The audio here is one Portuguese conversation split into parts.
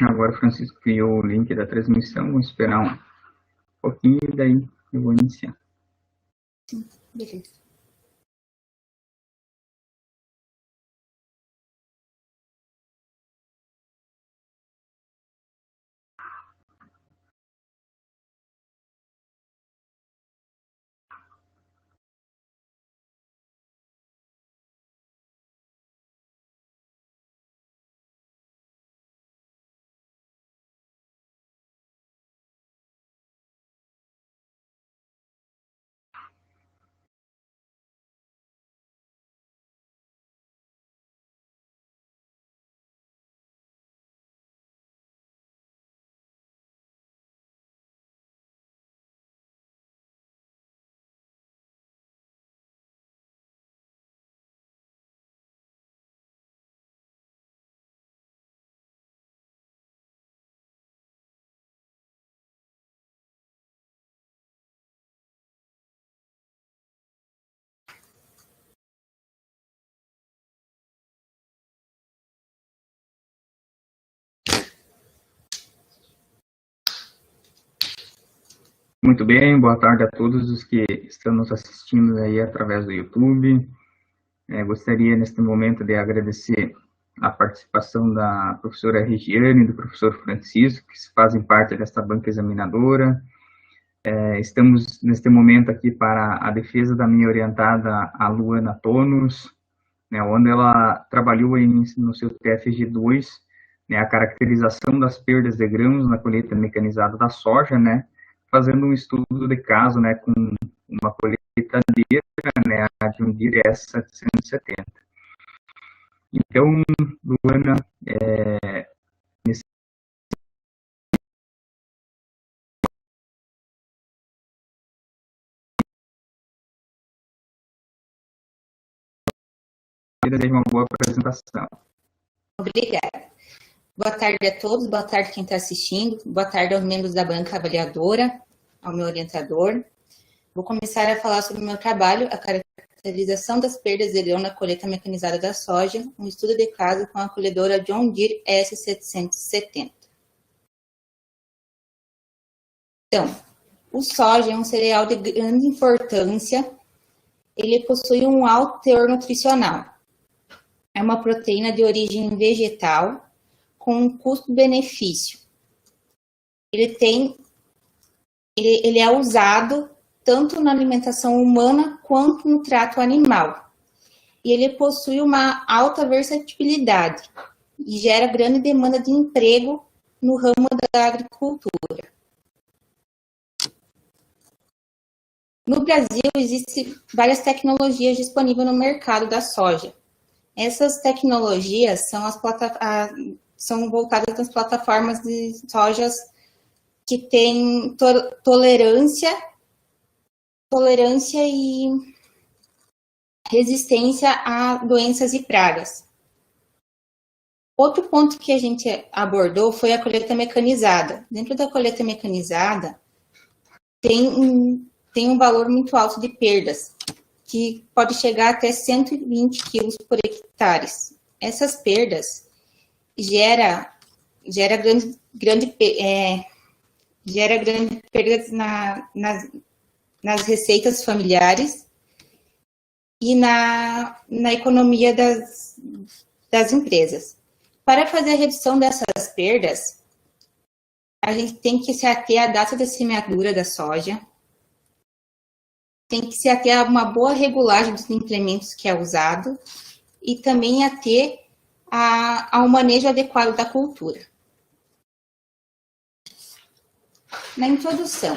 Agora o Francisco criou o link da transmissão, vamos esperar um pouquinho e daí eu vou iniciar. Sim, beleza. Muito bem, boa tarde a todos os que estão nos assistindo aí através do YouTube. Gostaria, neste momento, de agradecer a participação da professora Regiane e do professor Francisco, que fazem parte desta banca examinadora. Estamos, neste momento, aqui para a defesa da minha orientada, a Luana Tonos, né, onde ela trabalhou aí no seu TFG2, né, a caracterização das perdas de grãos na colheita mecanizada da soja, né, fazendo um estudo de caso, né, com uma colheitadeira, né, a Jundir S770. Então, Luana, nesse desejo uma boa apresentação. Obrigada. Boa tarde a todos, boa tarde quem está assistindo, boa tarde aos membros da banca avaliadora, ao meu orientador. Vou começar a falar sobre o meu trabalho, a caracterização das perdas de grão na colheita mecanizada da soja, um estudo de caso com a colhedora John Deere S770. Então, o soja é um cereal de grande importância, ele possui um alto teor nutricional. É uma proteína de origem vegetal, com um custo-benefício. Ele é usado tanto na alimentação humana quanto no trato animal. E ele possui uma alta versatilidade e gera grande demanda de emprego no ramo da agricultura. No Brasil, existem várias tecnologias disponíveis no mercado da soja. Essas tecnologias são voltadas às plataformas de sojas que têm tolerância e resistência a doenças e pragas. Outro ponto que a gente abordou foi a colheita mecanizada. Dentro da colheita mecanizada, tem um valor muito alto de perdas, que pode chegar até 120 quilos por hectare. Essas perdas gera grande perdas nas receitas familiares e na economia das empresas. Para fazer a redução dessas perdas, a gente tem que se ater à data da semeadura da soja, tem que se ater a uma boa regulagem dos implementos que é usado e também ater ao manejo adequado da cultura. Na introdução,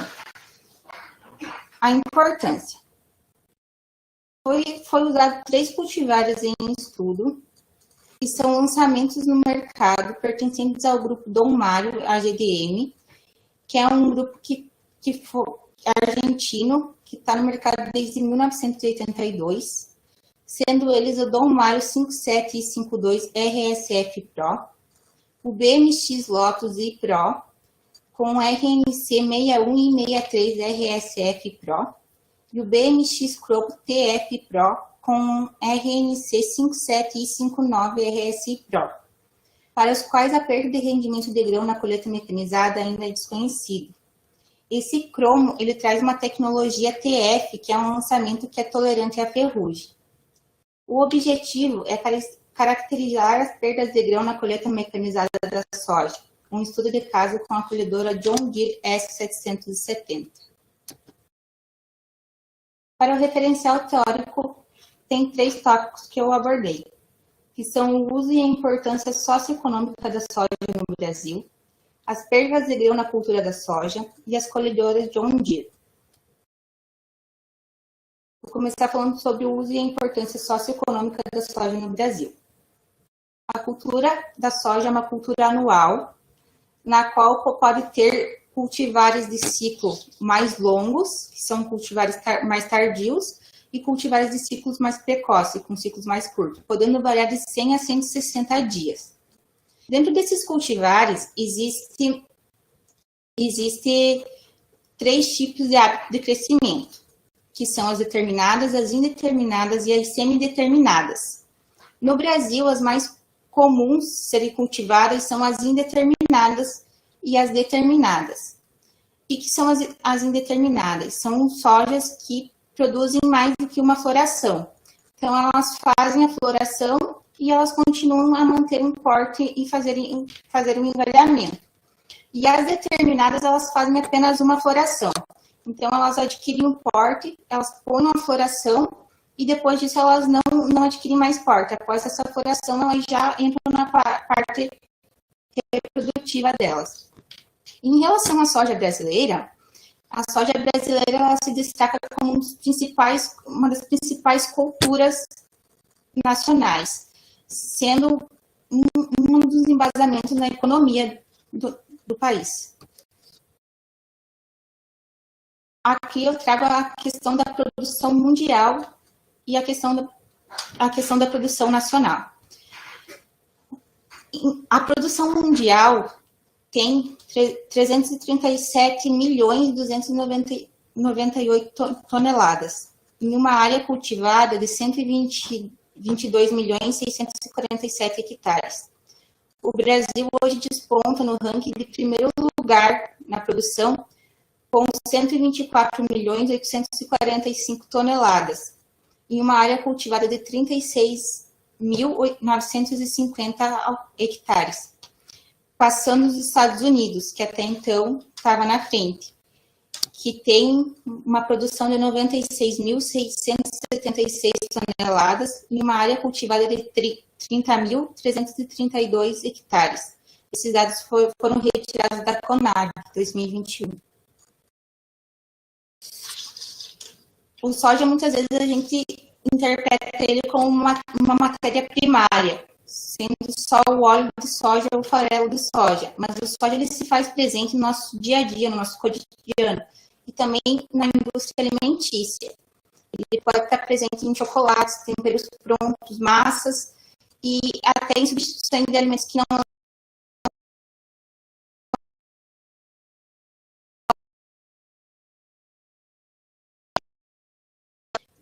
a importância. Foi usado 3 cultivares em estudo, que são lançamentos no mercado pertencentes ao grupo Dom Mário AGDM, que é um grupo que argentino, que está no mercado desde 1982, sendo eles o Dom Mário 57 e 52 RSF Pro, o BMX Lotus I Pro, com RNC 61 e 63 RSF Pro, e o BMX Croco TF Pro, com RNC 57 e 59 RSI Pro. para os quais a perda de rendimento de grão na colheita mecanizada ainda é desconhecido. Esse cromo, ele traz uma tecnologia TF, que é um lançamento que é tolerante à ferrugem. O objetivo é caracterizar as perdas de grão na colheita mecanizada da soja, um estudo de caso com a colhedora John Deere S770. Para o referencial teórico, tem 3 tópicos que eu abordei, que são o uso e a importância socioeconômica da soja no Brasil, as perdas de grão na cultura da soja e as colhedoras John Deere. Vou começar falando sobre o uso e a importância socioeconômica da soja no Brasil. A cultura da soja é uma cultura anual, na qual pode ter cultivares de ciclo mais longos, que são cultivares mais tardios, e cultivares de ciclos mais precoces, com ciclos mais curtos, podendo variar de 100 a 160 dias. Dentro desses cultivares, existe 3 tipos de hábito de crescimento, que são as determinadas, as indeterminadas e as semideterminadas. No Brasil, as mais comuns serem cultivadas são as indeterminadas e as determinadas. E que são as indeterminadas? São sojas que produzem mais do que uma floração. Então, elas fazem a floração e elas continuam a manter um porte e fazer um engalhamento. E as determinadas, elas fazem apenas uma floração. Então, elas adquirem um porte, elas põem uma floração e depois disso elas não adquirem mais porte. Após essa floração, elas já entram na parte reprodutiva delas. Em relação à soja brasileira, a soja brasileira ela se destaca como uma das principais culturas nacionais, sendo um dos embasamentos na economia do país. Aqui eu trago a questão da produção mundial e a questão da produção nacional. A produção mundial tem 337.298 toneladas, em uma área cultivada de 122.647 hectares. O Brasil hoje desponta no ranking de primeiro lugar na produção, com 124.845 toneladas, em uma área cultivada de 36.950 hectares, passando os Estados Unidos, que até então estava na frente, que tem uma produção de 96.676 toneladas em uma área cultivada de 30.332 hectares. Esses dados foram retirados da Conab, 2021. O soja, muitas vezes, a gente interpreta ele como uma matéria primária, sendo só o óleo de soja ou o farelo de soja. Mas o soja ele se faz presente no nosso dia a dia, no nosso cotidiano, e também na indústria alimentícia. Ele pode estar presente em chocolates, temperos prontos, massas, e até em substituição de alimentos que não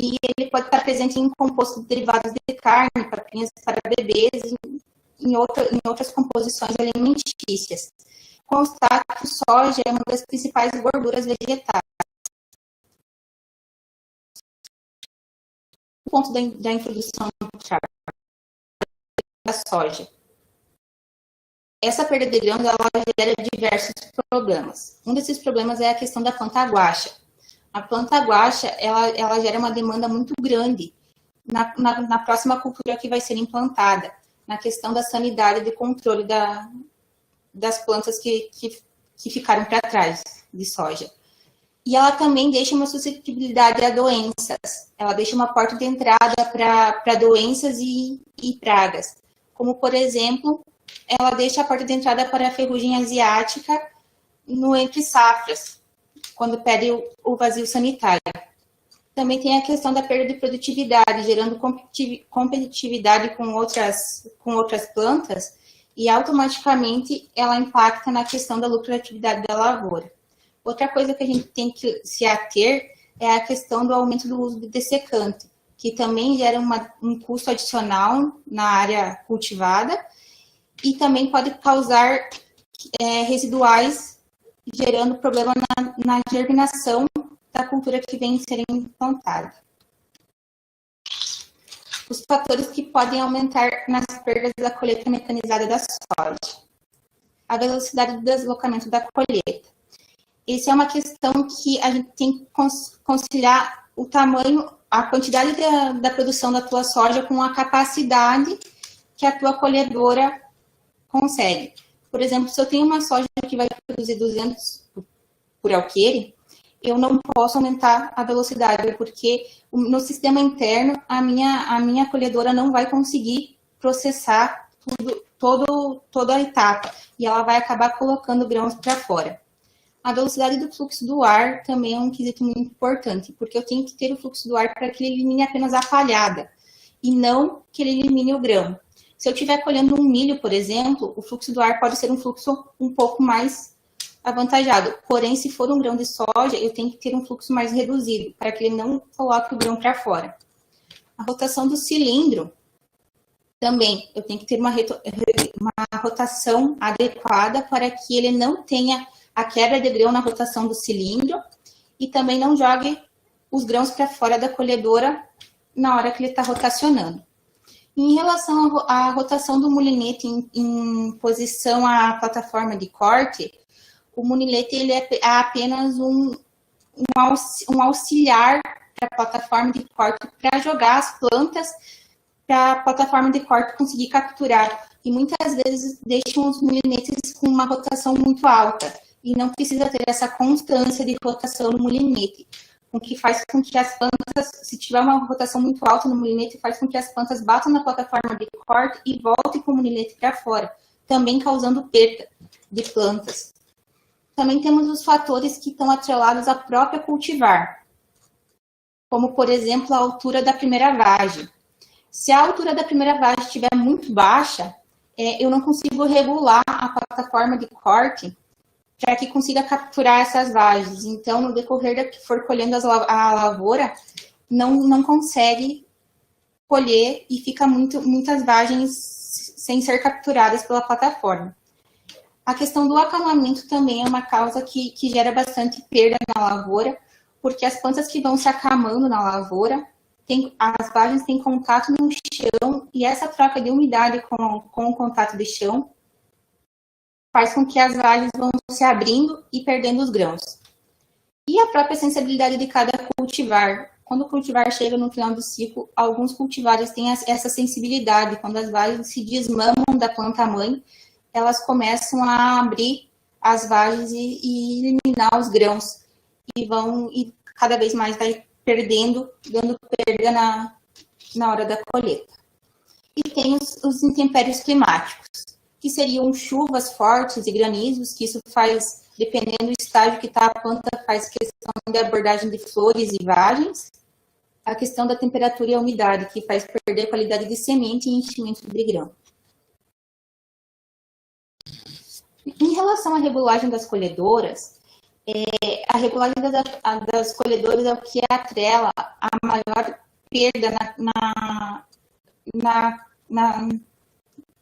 e ele pode estar presente em compostos derivados de carne, papinhas para bebês, em outras composições alimentícias. Constar que o soja é uma das principais gorduras vegetais. O ponto da introdução da soja. Essa perda de grãos ela gera diversos problemas. Um desses problemas é a questão da planta guaxa. A planta guaxa, ela gera uma demanda muito grande na próxima cultura que vai ser implantada, na questão da sanidade e do controle das plantas que ficaram para trás de soja. E ela também deixa uma suscetibilidade a doenças, ela deixa uma porta de entrada para doenças e pragas, como, por exemplo, ela deixa a porta de entrada para a ferrugem asiática no entre safras, quando pede o vazio sanitário. Também tem a questão da perda de produtividade, gerando competitividade com outras plantas, e automaticamente ela impacta na questão da lucratividade da lavoura. Outra coisa que a gente tem que se ater é a questão do aumento do uso de dessecante, que também gera um custo adicional na área cultivada e também pode causar residuais, gerando problema na germinação da cultura que vem sendo plantada. Os fatores que podem aumentar nas perdas da colheita mecanizada da soja. A velocidade do deslocamento da colheita. Essa é uma questão que a gente tem que conciliar o tamanho, a quantidade da produção da tua soja com a capacidade que a tua colhedora consegue. Por exemplo, se eu tenho uma soja que vai produzir 200 por alqueire, eu não posso aumentar a velocidade, porque no sistema interno, a minha colhedora não vai conseguir processar toda a etapa, e ela vai acabar colocando grãos para fora. A velocidade do fluxo do ar também é um quesito muito importante, porque eu tenho que ter o fluxo do ar para que ele elimine apenas a palhada, e não que ele elimine o grão. Se eu estiver colhendo um milho, por exemplo, o fluxo do ar pode ser um fluxo um pouco mais avantajado. Porém, se for um grão de soja, eu tenho que ter um fluxo mais reduzido, para que ele não coloque o grão para fora. A rotação do cilindro, também, eu tenho que ter uma rotação adequada para que ele não tenha a quebra de grão na rotação do cilindro e também não jogue os grãos para fora da colhedora na hora que ele está rotacionando. Em relação à rotação do molinete em posição à plataforma de corte, o molinete ele é apenas um auxiliar para a plataforma de corte para jogar as plantas para a plataforma de corte conseguir capturar. E muitas vezes deixam os molinetes com uma rotação muito alta e não precisa ter essa constância de rotação no molinete, o que faz com que as plantas, se tiver uma rotação muito alta no molinete, faz com que as plantas batam na plataforma de corte e voltem com o molinete para fora, também causando perda de plantas. Também temos os fatores que estão atrelados à própria cultivar, como, por exemplo, a altura da primeira vagem. Se a altura da primeira vagem estiver muito baixa, eu não consigo regular a plataforma de corte para que consiga capturar essas vagens. Então, no decorrer da que for colhendo a lavoura, não consegue colher e fica muitas vagens sem ser capturadas pela plataforma. A questão do acalmamento também é uma causa que gera bastante perda na lavoura, porque as plantas que vão se acamando na lavoura, as vagens têm contato no chão, e essa troca de umidade com o contato de chão faz com que as vagens vão se abrindo e perdendo os grãos. E a própria sensibilidade de cada cultivar. Quando o cultivar chega no final do ciclo, alguns cultivares têm essa sensibilidade. Quando as vagens se desmamam da planta-mãe, elas começam a abrir as vagens e eliminar os grãos. E cada vez mais vai perdendo, dando perda na hora da colheita. E tem os intempéries climáticos, que seriam chuvas fortes e granizos, que isso faz, dependendo do estágio que está a planta, faz questão de abordagem de flores e vagens. A questão da temperatura e a umidade, que faz perder a qualidade de semente e enchimento de grão. Em relação à regulagem das colhedoras, a regulagem das colhedoras é o que atrela a maior perda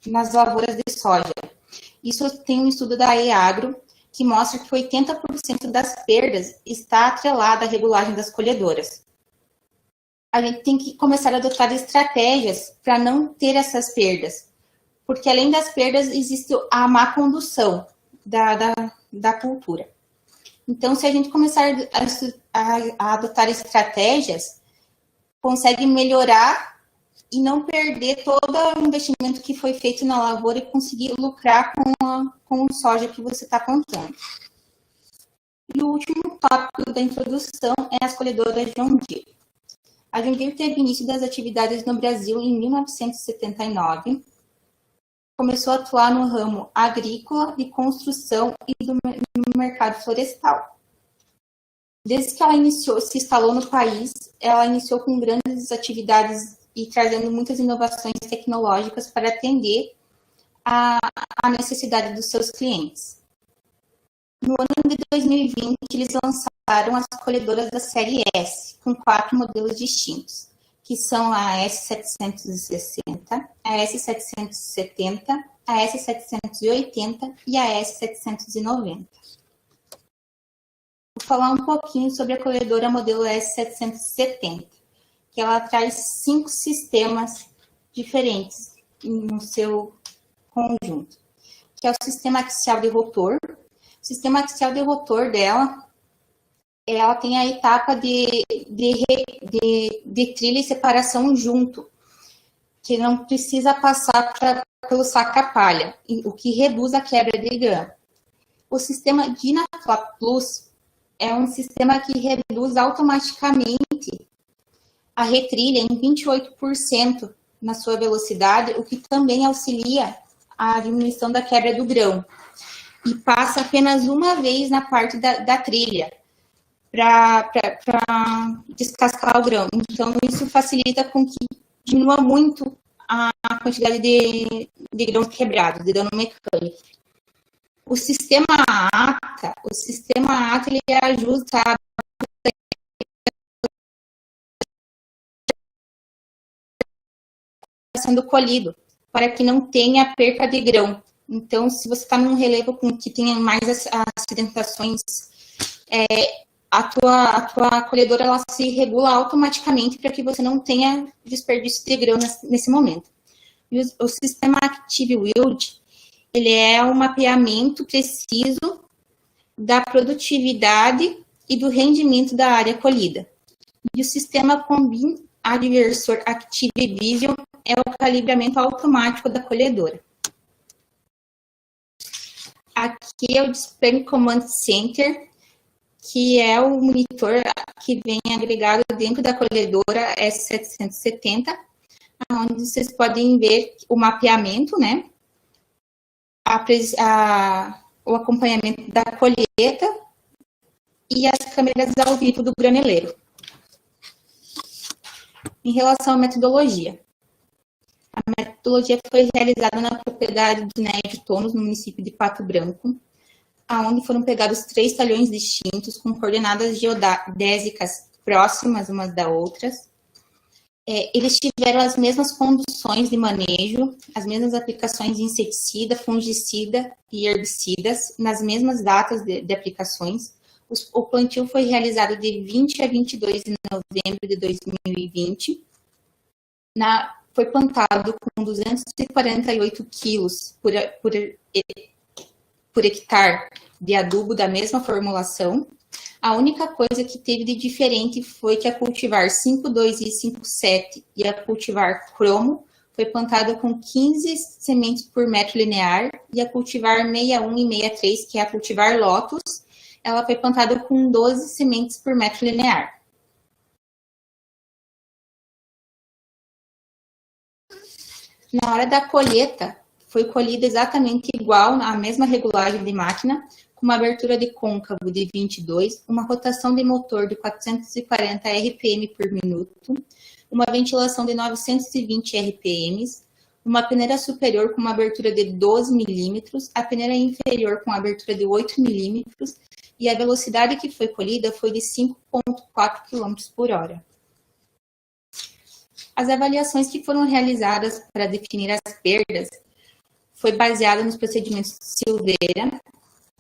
nas lavouras de soja. Isso tem um estudo da EAGRO que mostra que 80% das perdas está atrelada à regulagem das colhedoras. A gente tem que começar a adotar estratégias para não ter essas perdas, porque além das perdas existe a má condução da cultura. Então, se a gente começar a adotar estratégias, consegue melhorar e não perder todo o investimento que foi feito na lavoura e conseguir lucrar com o soja que você está plantando. E o último tópico da introdução é as colhedoras John Deere. A John Deere teve início das atividades no Brasil em 1979. Começou a atuar no ramo agrícola, de construção e no mercado florestal. Desde que ela se instalou no país, ela iniciou com grandes atividades e trazendo muitas inovações tecnológicas para atender a necessidade dos seus clientes. No ano de 2020, eles lançaram as colhedoras da série S, com 4 modelos distintos, que são a S760, a S770, a S780 e a S790. Vou falar um pouquinho sobre a colhedora modelo S770, que ela traz 5 sistemas diferentes no seu conjunto, que é o sistema axial de rotor. O sistema axial de rotor dela, ela tem a etapa de trilha e separação junto, que não precisa passar pelo saca-palha, o que reduz a quebra de grama. O sistema Dynaflap Plus é um sistema que reduz automaticamente a retrilha em 28% na sua velocidade, o que também auxilia a diminuição da quebra do grão. E passa apenas uma vez na parte da trilha para descascar o grão. Então, isso facilita com que diminua muito a quantidade de grãos quebrados, de dano mecânico. O sistema ATA ele ajusta a sendo colhido, para que não tenha perca de grão. Então, se você está num relevo que tenha mais acidentações, a tua colhedora ela se regula automaticamente para que você não tenha desperdício de grão nesse momento. E o sistema Active Yield, ele é um mapeamento preciso da produtividade e do rendimento da área colhida. E o sistema Combine Adversor Active Vision é o calibramento automático da colhedora. Aqui é o Display Command Center, que é o monitor que vem agregado dentro da colhedora S770, onde vocês podem ver o mapeamento, né? O acompanhamento da colheita e as câmeras ao vivo do graneleiro. Em relação à metodologia. A metodologia foi realizada na propriedade do Nédio Tonos, no município de Pato Branco, onde foram pegados 3 talhões distintos com coordenadas geodésicas próximas umas das outras. Eles tiveram as mesmas condições de manejo, as mesmas aplicações de inseticida, fungicida e herbicidas, nas mesmas datas de aplicações. O plantio foi realizado de 20 a 22 de novembro de 2020. Foi plantado com 248 quilos por hectare de adubo da mesma formulação. A única coisa que teve de diferente foi que a cultivar 5.2 e 5.7 e a cultivar cromo foi plantada com 15 sementes por metro linear, e a cultivar 61 e 63, que é a cultivar Lotus, ela foi plantada com 12 sementes por metro linear. Na hora da colheita, foi colhida exatamente igual, a mesma regulagem de máquina, com uma abertura de côncavo de 22, uma rotação de motor de 440 RPM por minuto, uma ventilação de 920 RPM, uma peneira superior com uma abertura de 12 milímetros, a peneira inferior com abertura de 8 milímetros, e a velocidade que foi colhida foi de 5,4 km por hora. As avaliações que foram realizadas para definir as perdas foi baseada nos procedimentos de Silveira.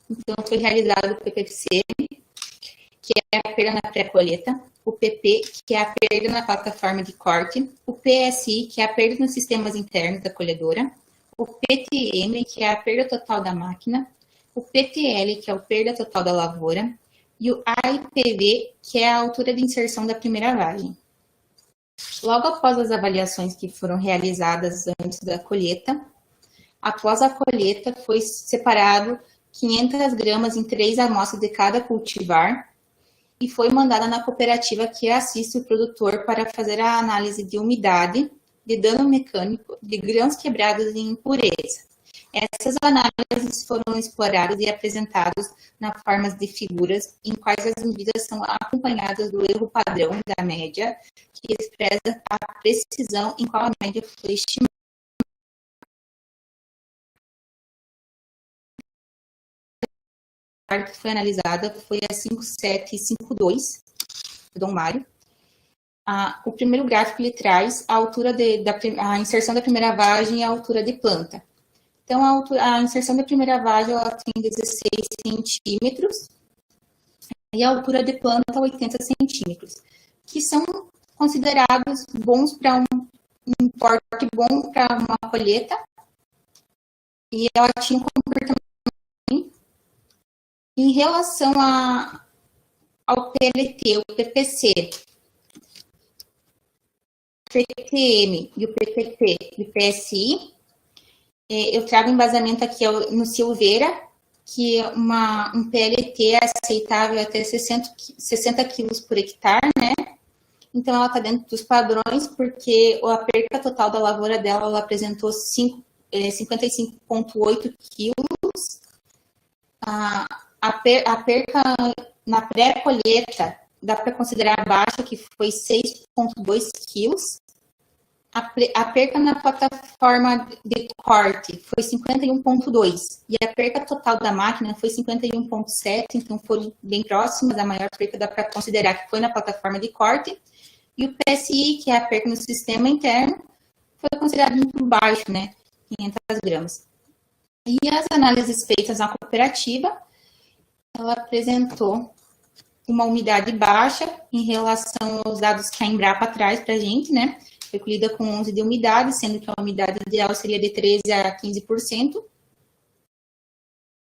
Então, foi realizado o PPC, que é a perda na pré-colheita, o PP, que é a perda na plataforma de corte, o PSI, que é a perda nos sistemas internos da colhedora, o PTM, que é a perda total da máquina, o PTL, que é a perda total da lavoura, e o AIPV, que é a altura de inserção da primeira vagem. Logo após as avaliações que foram realizadas antes da colheita, após a colheita foi separado 500 gramas em 3 amostras de cada cultivar e foi mandada na cooperativa que assiste o produtor para fazer a análise de umidade, de dano mecânico, de grãos quebrados e impureza. Essas análises foram exploradas e apresentadas na forma de figuras, em quais as medidas são acompanhadas do erro padrão da média, que expressa a precisão em qual a média foi estimada. A que foi analisada foi a 5.7 e 5.2, do Dom Mário. O primeiro gráfico ele traz a altura a inserção da primeira vagem e a altura de planta. Então, a inserção de primeira vagem ela tem 16 centímetros e a altura de planta 80 centímetros, que são considerados bons para um porte bom para uma colheita. E ela tinha um comportamento em relação ao PLT, o PPC, o PTM e o PPT e o PSI. Eu trago embasamento aqui no Silveira, que um PLT é aceitável até 60 quilos por hectare, né? Então, ela está dentro dos padrões, porque a perca total da lavoura dela, ela apresentou 55,8 quilos. A perca na pré-colheita, dá para considerar baixa, que foi 6,2 quilos. A perca na plataforma de corte foi 51,2 e a perca total da máquina foi 51,7, então foram bem próximas. A maior perca dá para considerar que foi na plataforma de corte. E o PSI, que é a perca no sistema interno, foi considerado muito baixo, né? 500 gramas. E as análises feitas na cooperativa, ela apresentou uma umidade baixa em relação aos dados que a Embrapa traz para a gente, né? Recolhida com 11 de umidade, sendo que a umidade ideal seria de 13% a 15%.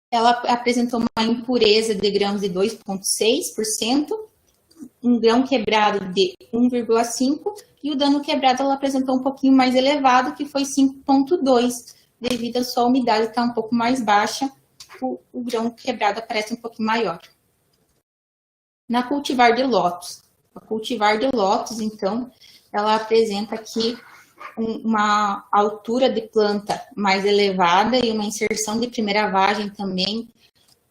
Ela apresentou uma impureza de grãos de 2,6%, um grão quebrado de 1,5%, e o dano quebrado ela apresentou um pouquinho mais elevado, que foi 5,2%, devido à sua umidade estar um pouco mais baixa, o grão quebrado aparece um pouquinho maior. Na cultivar de lotos. A cultivar de lotos, então, ela apresenta aqui uma altura de planta mais elevada e uma inserção de primeira vagem também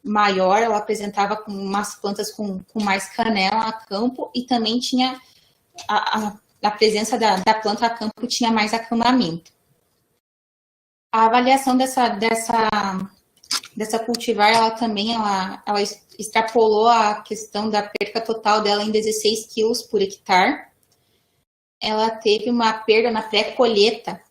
maior. Ela apresentava com umas plantas com mais canela a campo e também tinha a presença da planta a campo tinha mais acamamento. A avaliação dessa cultivar, ela também ela extrapolou a questão da perca total dela em 16 quilos por hectare. Ela teve uma perda na pré-colheita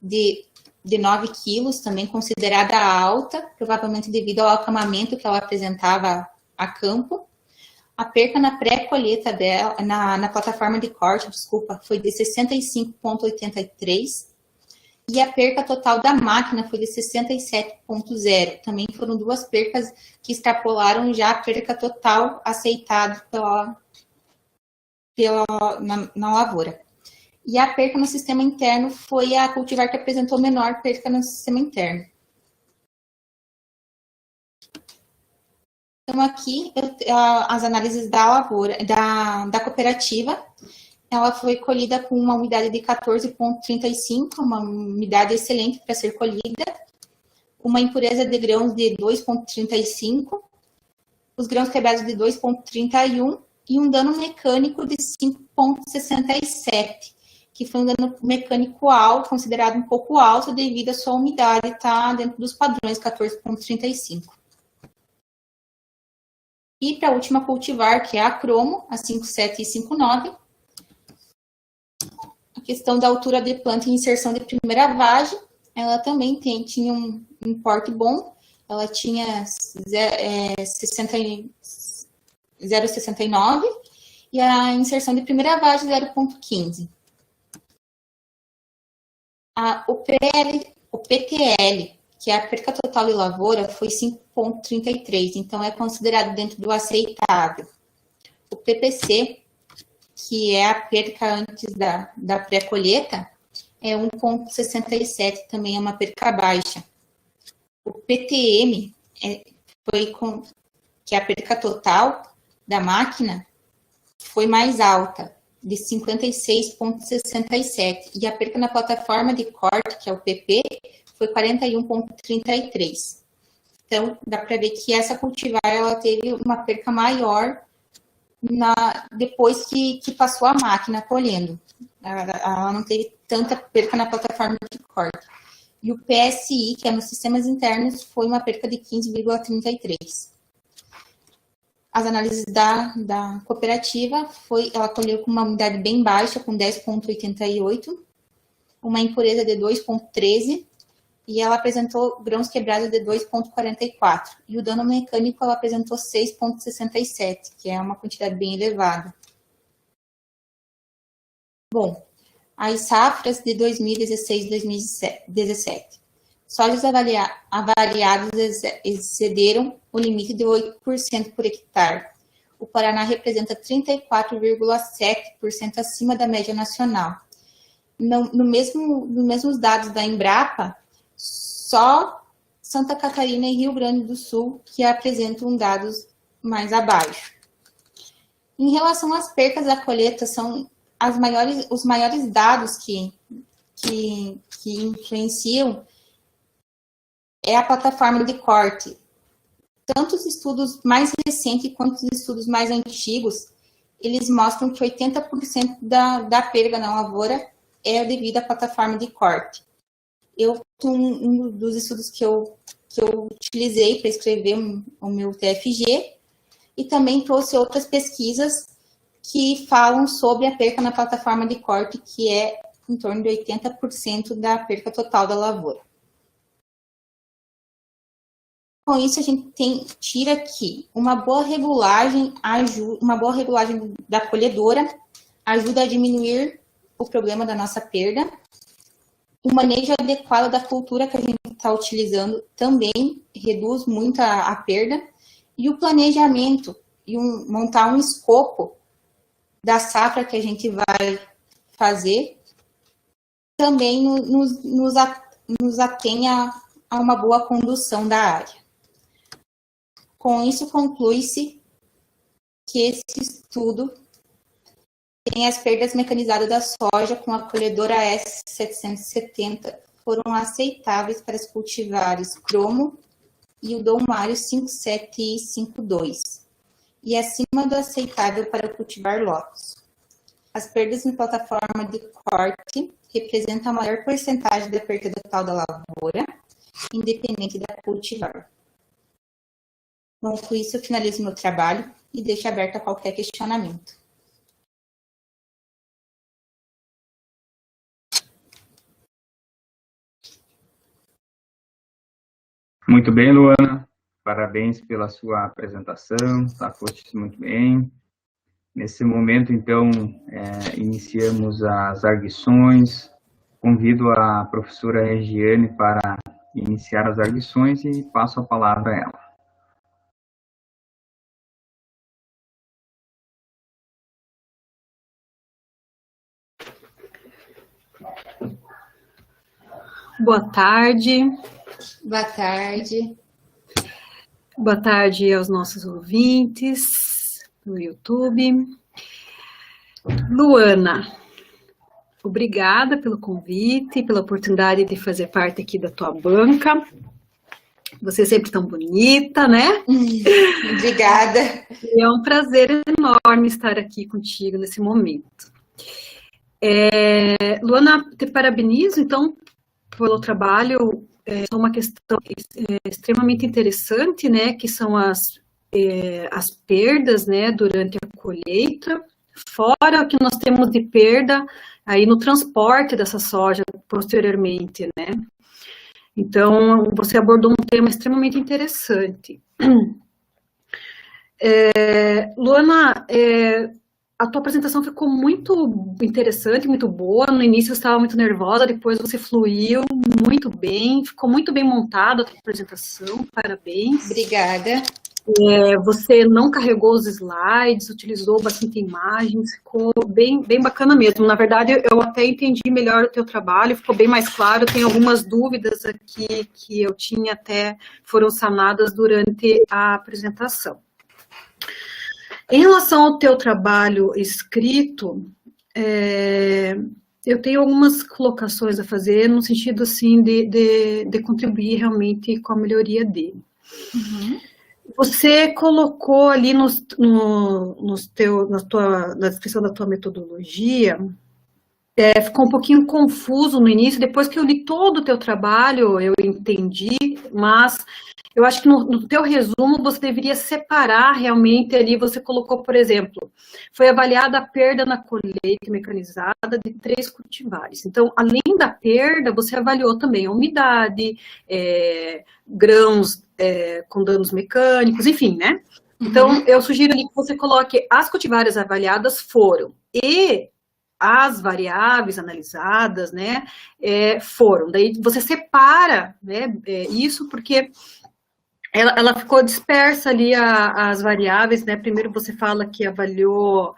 de 9 quilos, também considerada alta, provavelmente devido ao acamamento que ela apresentava a campo. A perca na pré-colheita dela, na plataforma de corte, foi de 65,83, e a perca total da máquina foi de 67,0. Também foram duas percas que extrapolaram já a perca total aceitada na lavoura. E a perca no sistema interno foi a cultivar que apresentou menor perca no sistema interno. Então, aqui, as análises da lavoura, da cooperativa, ela foi colhida com uma umidade de 14,35, uma umidade excelente para ser colhida, uma impureza de grãos de 2,35, os grãos quebrados de 2,31 e um dano mecânico de 5,67, que foi um dano mecânico alto, considerado um pouco alto devido à sua umidade estar dentro dos padrões 14,35. E para a última cultivar, que é a cromo, a 57 e 59, a questão da altura de planta e inserção de primeira vagem, ela também tinha um porte bom, ela tinha 0,69 e a inserção de primeira vagem 0,15. O PTL, que é a perca total de lavoura, foi 5,33, então é considerado dentro do aceitável. O PPC, que é a perca antes da pré-colheita, é 1,67, também é uma perca baixa. O PTM, que é a perca total da máquina, foi mais alta, de 56,67, e a perca na plataforma de corte, que é o PP, foi 41,33. Então, dá para ver que essa cultivar, ela teve uma perca maior depois que passou a máquina colhendo. Ela não teve tanta perca na plataforma de corte. E o PSI, que é nos sistemas internos, foi uma perca de 15,33. As análises da cooperativa, ela colheu com uma umidade bem baixa, com 10,88, uma impureza de 2,13, e ela apresentou grãos quebrados de 2,44. E o dano mecânico ela apresentou 6,67, que é uma quantidade bem elevada. Bom, as safras de 2016 e 2017. Sojas avaliados excederam o limite de 8% por hectare. O Paraná representa 34,7% acima da média nacional. Nos mesmos dados da Embrapa, só Santa Catarina e Rio Grande do Sul que apresentam dados mais abaixo. Em relação às percas da colheita, são os maiores dados que influenciam é a plataforma de corte. Tanto os estudos mais recentes quanto os estudos mais antigos, eles mostram que 80% da perda na lavoura é devido à plataforma de corte. Um dos estudos que eu utilizei para escrever o meu TFG, e também trouxe outras pesquisas que falam sobre a perca na plataforma de corte, que é em torno de 80% da perca total da lavoura. Com isso, a gente tira que uma boa regulagem da colhedora ajuda a diminuir o problema da nossa perda. O manejo adequado da cultura que a gente está utilizando também reduz muito a perda. E o planejamento e montar um escopo da safra que a gente vai fazer também nos atém a uma boa condução da área. Com isso, conclui-se que esse estudo tem as perdas mecanizadas da soja com a colhedora S770 foram aceitáveis para os cultivares cromo e o Doumário 57 e 52, e acima do aceitável para o cultivar lótus. As perdas em plataforma de corte representam a maior porcentagem da perda total da lavoura, independente da cultivar. Bom, com isso eu finalizo meu trabalho e deixo aberto a qualquer questionamento. Muito bem, Luana. Parabéns pela sua apresentação, tá? Foste muito bem. Nesse momento, então, iniciamos as arguições. Convido a professora Regiane para iniciar as arguições e passo a palavra a ela. Boa tarde. Boa tarde. Boa tarde aos nossos ouvintes no YouTube. Luana, obrigada pelo convite e pela oportunidade de fazer parte aqui da tua banca. Você é sempre tão bonita, né? Obrigada. É um prazer enorme estar aqui contigo nesse momento. Luana, te parabenizo, então, pelo trabalho. É uma questão extremamente interessante, né, que são as perdas, né, durante a colheita, fora o que nós temos de perda aí no transporte dessa soja posteriormente, né. Então, você abordou um tema extremamente interessante. Luana, a tua apresentação ficou muito interessante, muito boa. No início eu estava muito nervosa, depois você fluiu muito bem, ficou muito bem montada a tua apresentação, parabéns. Obrigada. Você não carregou os slides, utilizou bastante imagens, ficou bem bacana mesmo. Na verdade, eu até entendi melhor o teu trabalho, ficou bem mais claro. Tem algumas dúvidas aqui que eu tinha até foram sanadas durante a apresentação. Em relação ao teu trabalho escrito, eu tenho algumas colocações a fazer no sentido assim de contribuir realmente com a melhoria dele. Uhum. Você colocou ali na descrição da tua metodologia ficou um pouquinho confuso no início, depois que eu li todo o teu trabalho, eu entendi, mas eu acho que no teu resumo você deveria separar realmente ali, você colocou, por exemplo, foi avaliada a perda na colheita mecanizada de 3 cultivares. Então, além da perda, você avaliou também a umidade, grãos com danos mecânicos, enfim, né? Então, eu sugiro ali que você coloque as cultivares avaliadas foram e as variáveis analisadas, né, foram. Daí você separa, né, isso porque ela ficou dispersa ali as variáveis, né, primeiro você fala que avaliou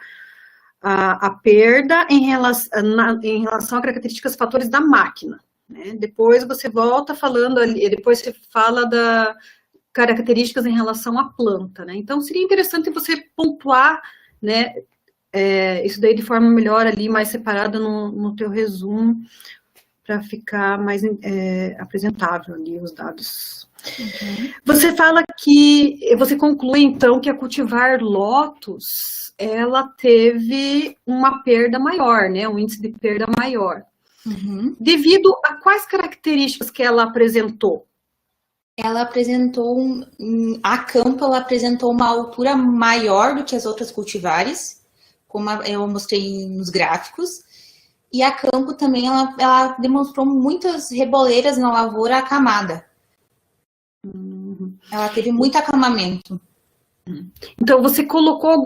a perda em relação a características, fatores da máquina, né, depois você volta falando ali, depois você fala da características em relação à planta, né, então seria interessante você pontuar, né, isso daí de forma melhor ali, mais separada no teu resumo, para ficar mais apresentável ali os dados. Você fala que, você conclui então que a cultivar Lotus, ela teve uma perda maior, né, um índice de perda maior. Devido a quais características que ela apresentou? Ela apresentou, a campo, ela apresentou uma altura maior do que as outras cultivares, como eu mostrei nos gráficos, e a campo também, ela demonstrou muitas reboleiras na lavoura acamada. Ela teve muito acamamento. Então, você colocou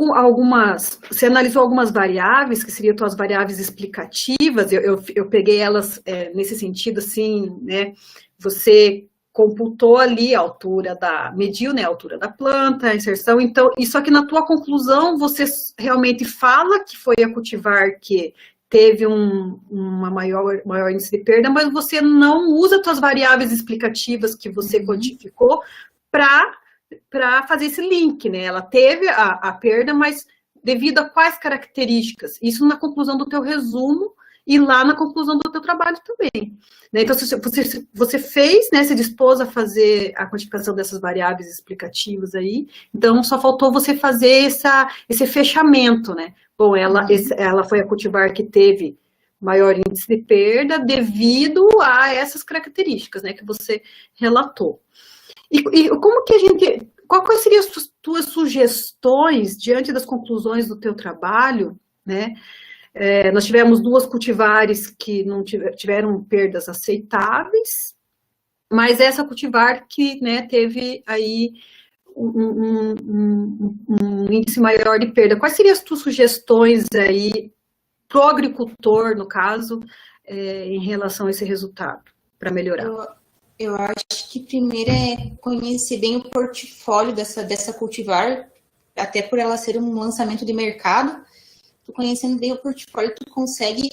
você analisou algumas variáveis, que seriam as variáveis explicativas, eu peguei elas nesse sentido, assim, né, você computou ali a altura mediu, né, a altura da planta, a inserção, então, isso aqui na tua conclusão, você realmente fala que foi a cultivar que teve uma maior índice de perda, mas você não usa as tuas variáveis explicativas que você quantificou para fazer esse link, né, ela teve a perda, mas devido a quais características? Isso na conclusão do teu resumo, e lá na conclusão do teu trabalho também. Né? Então, você fez, né, se dispôs a fazer a quantificação dessas variáveis explicativas aí, então só faltou você fazer esse fechamento, né? Bom, ela foi a cultivar que teve maior índice de perda devido a essas características, né, que você relatou. E como que quais seriam as tuas sugestões diante das conclusões do teu trabalho, né? Nós tivemos 2 cultivares que não tiveram perdas aceitáveis, mas essa cultivar que, né, teve aí um índice maior de perda. Quais seriam as tuas sugestões aí para o agricultor, no caso, em relação a esse resultado, para melhorar? Eu acho que primeiro é conhecer bem o portfólio dessa cultivar, até por ela ser um lançamento de mercado. Tu conhecendo bem o portfólio, tu consegue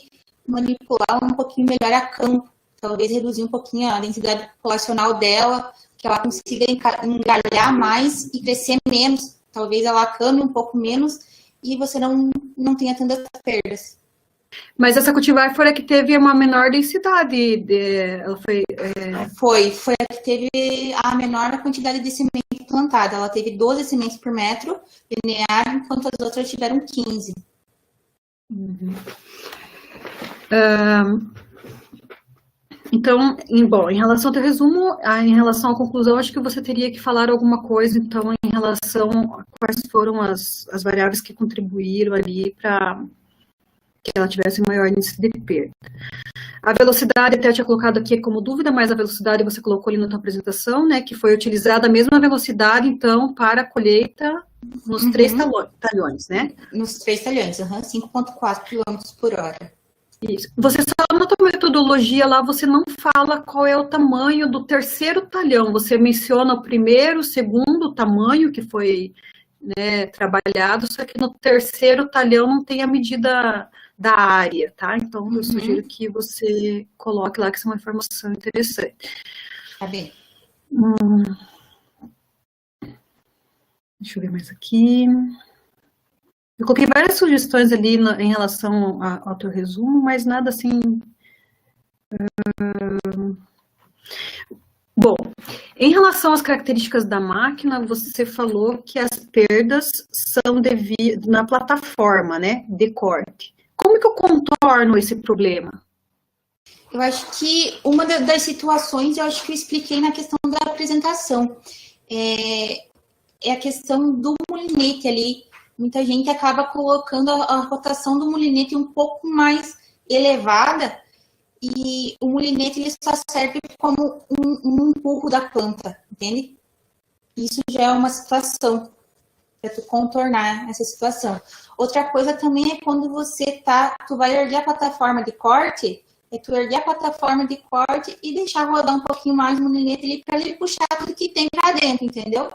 manipular um pouquinho melhor a campo, talvez reduzir um pouquinho a densidade populacional dela, que ela consiga engalhar mais e crescer menos. Talvez ela acame um pouco menos e você não tenha tantas perdas. Mas essa cultivar foi a que teve uma menor densidade, ela foi a que teve a menor quantidade de semente plantada. Ela teve 12 sementes por metro linear, enquanto as outras tiveram 15. Então, bom, em relação ao teu resumo, em relação à conclusão, acho que você teria que falar alguma coisa, então, em relação a quais foram as variáveis que contribuíram ali para que ela tivesse maior índice de perda. A velocidade, até eu tinha colocado aqui como dúvida, mas a velocidade você colocou ali na tua apresentação, né, que foi utilizada a mesma velocidade, então, para a colheita nos 3 talhões, né? Nos 3 talhões, 5,4 km por hora. Isso. Você só na tua metodologia lá, você não fala qual é o tamanho do 3º talhão, você menciona o 1º, o 2º tamanho que foi, né, trabalhado, só que no 3º talhão não tem a medida da área, tá? Então, eu sugiro que você coloque lá, que isso é uma informação interessante. Tá bem. Deixa eu ver mais aqui. Eu coloquei várias sugestões ali em relação ao teu resumo, mas nada assim... Bom, em relação às características da máquina, você falou que as perdas são devido na plataforma, né, de corte. como que eu contorno esse problema? Eu acho que uma das situações, eu acho que eu expliquei na questão da apresentação, é a questão do molinete ali. Muita gente acaba colocando a rotação do molinete um pouco mais elevada, e o molinete ele só serve como um empurro da planta, entende? Isso já é uma situação para tu contornar essa situação. Outra coisa também é quando tu vai erguer a plataforma de corte, tu erguer a plataforma de corte e deixar rodar um pouquinho mais o molinete ali para ele puxar tudo que tem para dentro, entendeu?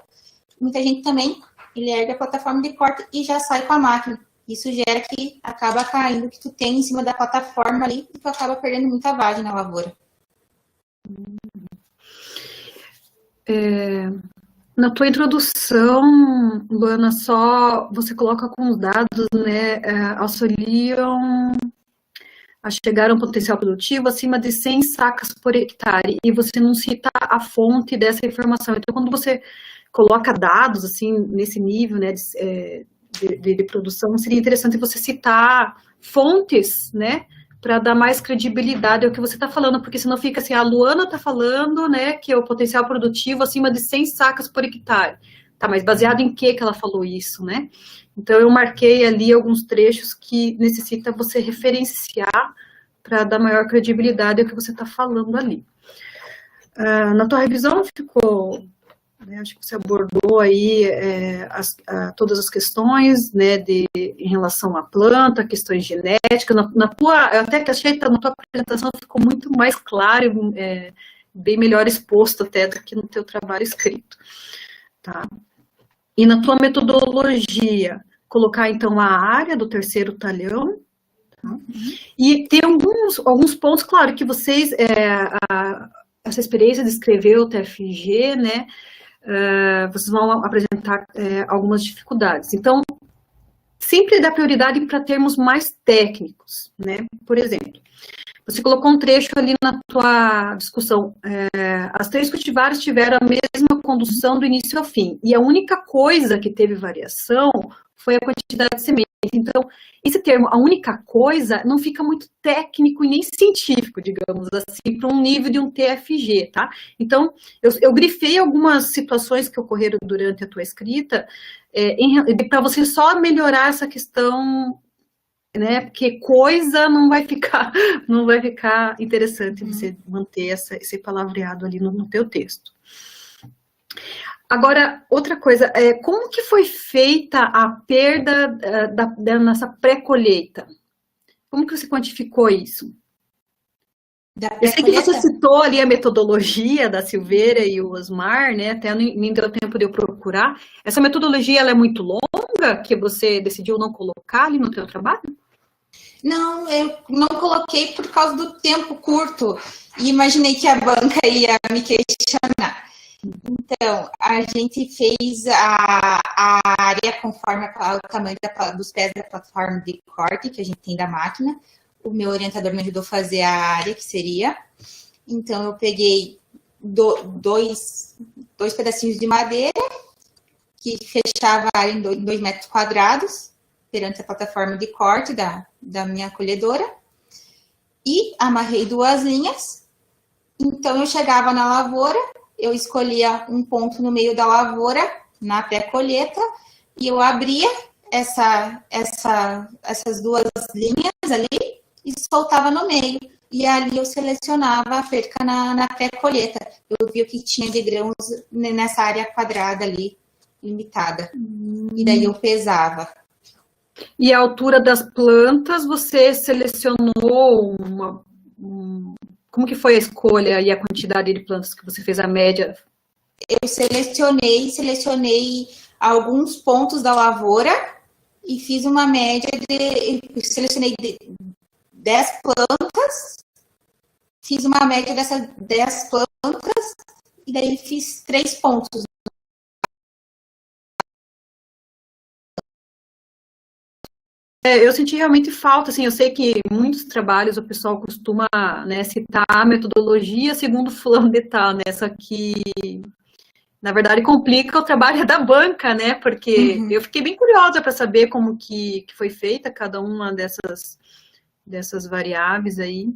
Muita gente também, ele ergue a plataforma de corte e já sai com a máquina. Isso gera que acaba caindo o que tu tem em cima da plataforma ali e tu acaba perdendo muita vagem na lavoura. Na tua introdução, Luana, só você coloca com os dados, né, auxiliam a chegar a um potencial produtivo acima de 100 sacas por hectare, e você não cita a fonte dessa informação. Então, quando você coloca dados, assim, nesse nível, né, de produção, seria interessante você citar fontes, né, para dar mais credibilidade ao que você está falando, porque senão fica assim, a Luana está falando, né, que é o potencial produtivo acima de 100 sacas por hectare. Tá, mas baseado em que ela falou isso, né? Então, eu marquei ali alguns trechos que necessita você referenciar para dar maior credibilidade ao que você está falando ali. Na tua revisão ficou... acho que você abordou aí todas as questões, né, em relação à planta, questões genéticas. Eu até que achei que na tua apresentação ficou muito mais claro, bem melhor exposto até do que no teu trabalho escrito. Tá? E na tua metodologia, colocar então a área do terceiro talhão, tá? E tem alguns pontos, claro, que vocês, essa experiência de escrever o TFG, né, vocês vão apresentar algumas dificuldades. Então, sempre dá prioridade para termos mais técnicos, né? Por exemplo, você colocou um trecho ali na tua discussão, as 3 cultivares tiveram a mesma condução do início ao fim, e a única coisa que teve variação foi a quantidade de semente. Então, esse termo, a única coisa, não fica muito técnico e nem científico, digamos assim, para um nível de um TFG, tá? Então, eu grifei algumas situações que ocorreram durante a tua escrita, para você só melhorar essa questão, né? Porque coisa não vai ficar interessante você manter esse palavreado ali no teu texto. Agora, outra coisa, como que foi feita a perda nessa pré-colheita? Como que você quantificou isso? Eu sei que você citou ali a metodologia da Silveira e o Osmar, né? Até nem deu tempo de eu procurar. Essa metodologia, ela é muito longa, que você decidiu não colocar ali no teu trabalho? Não, eu não coloquei por causa do tempo curto. E imaginei que a banca ia me questionar. Então, a gente fez a área conforme o tamanho dos pés da plataforma de corte que a gente tem da máquina. O meu orientador me ajudou a fazer a área, que seria. Então, eu peguei dois pedacinhos de madeira, que fechava a área em 2 metros quadrados, perante a plataforma de corte da minha colhedora. E amarrei 2 linhas. Então, eu chegava na lavoura, eu escolhia um ponto no meio da lavoura, na pré-colheita, e eu abria essas 2 linhas ali e soltava no meio. E ali eu selecionava a perca na pré-colheita. Eu vi o que tinha de grãos nessa área quadrada ali, limitada. E daí eu pesava. E a altura das plantas, você selecionou como que foi a escolha e a quantidade de plantas que você fez a média? Eu selecionei alguns pontos da lavoura e fiz uma média selecionei 10 plantas, fiz uma média dessas 10 plantas e daí fiz 3 pontos. Eu senti realmente falta, assim, eu sei que em muitos trabalhos o pessoal costuma, né, citar a metodologia segundo fulano de tal, né, só que, na verdade, complica o trabalho da banca, né, porque eu fiquei bem curiosa para saber como que foi feita cada uma dessas dessas variáveis aí.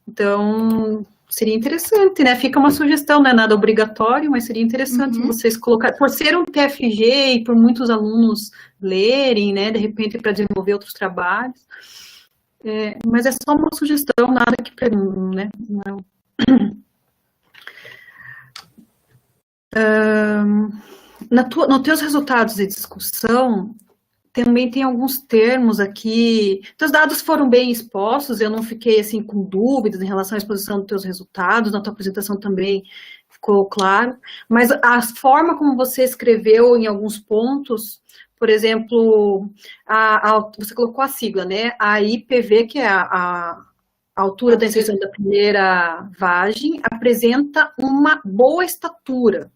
Então, seria interessante, né? Fica uma sugestão, não é nada obrigatório, mas seria interessante vocês colocarem, por ser um TFG e por muitos alunos lerem, né? De repente, para desenvolver outros trabalhos. Mas é só uma sugestão, nada que, né? Não. Nos teus resultados de discussão, também tem alguns termos aqui. Teus dados foram bem expostos, eu não fiquei assim com dúvidas em relação à exposição dos teus resultados, na tua apresentação também ficou claro, mas a forma como você escreveu em alguns pontos, por exemplo, você colocou a sigla, né? A IPV, que é a altura da inserção da primeira vagem, apresenta uma boa estatura.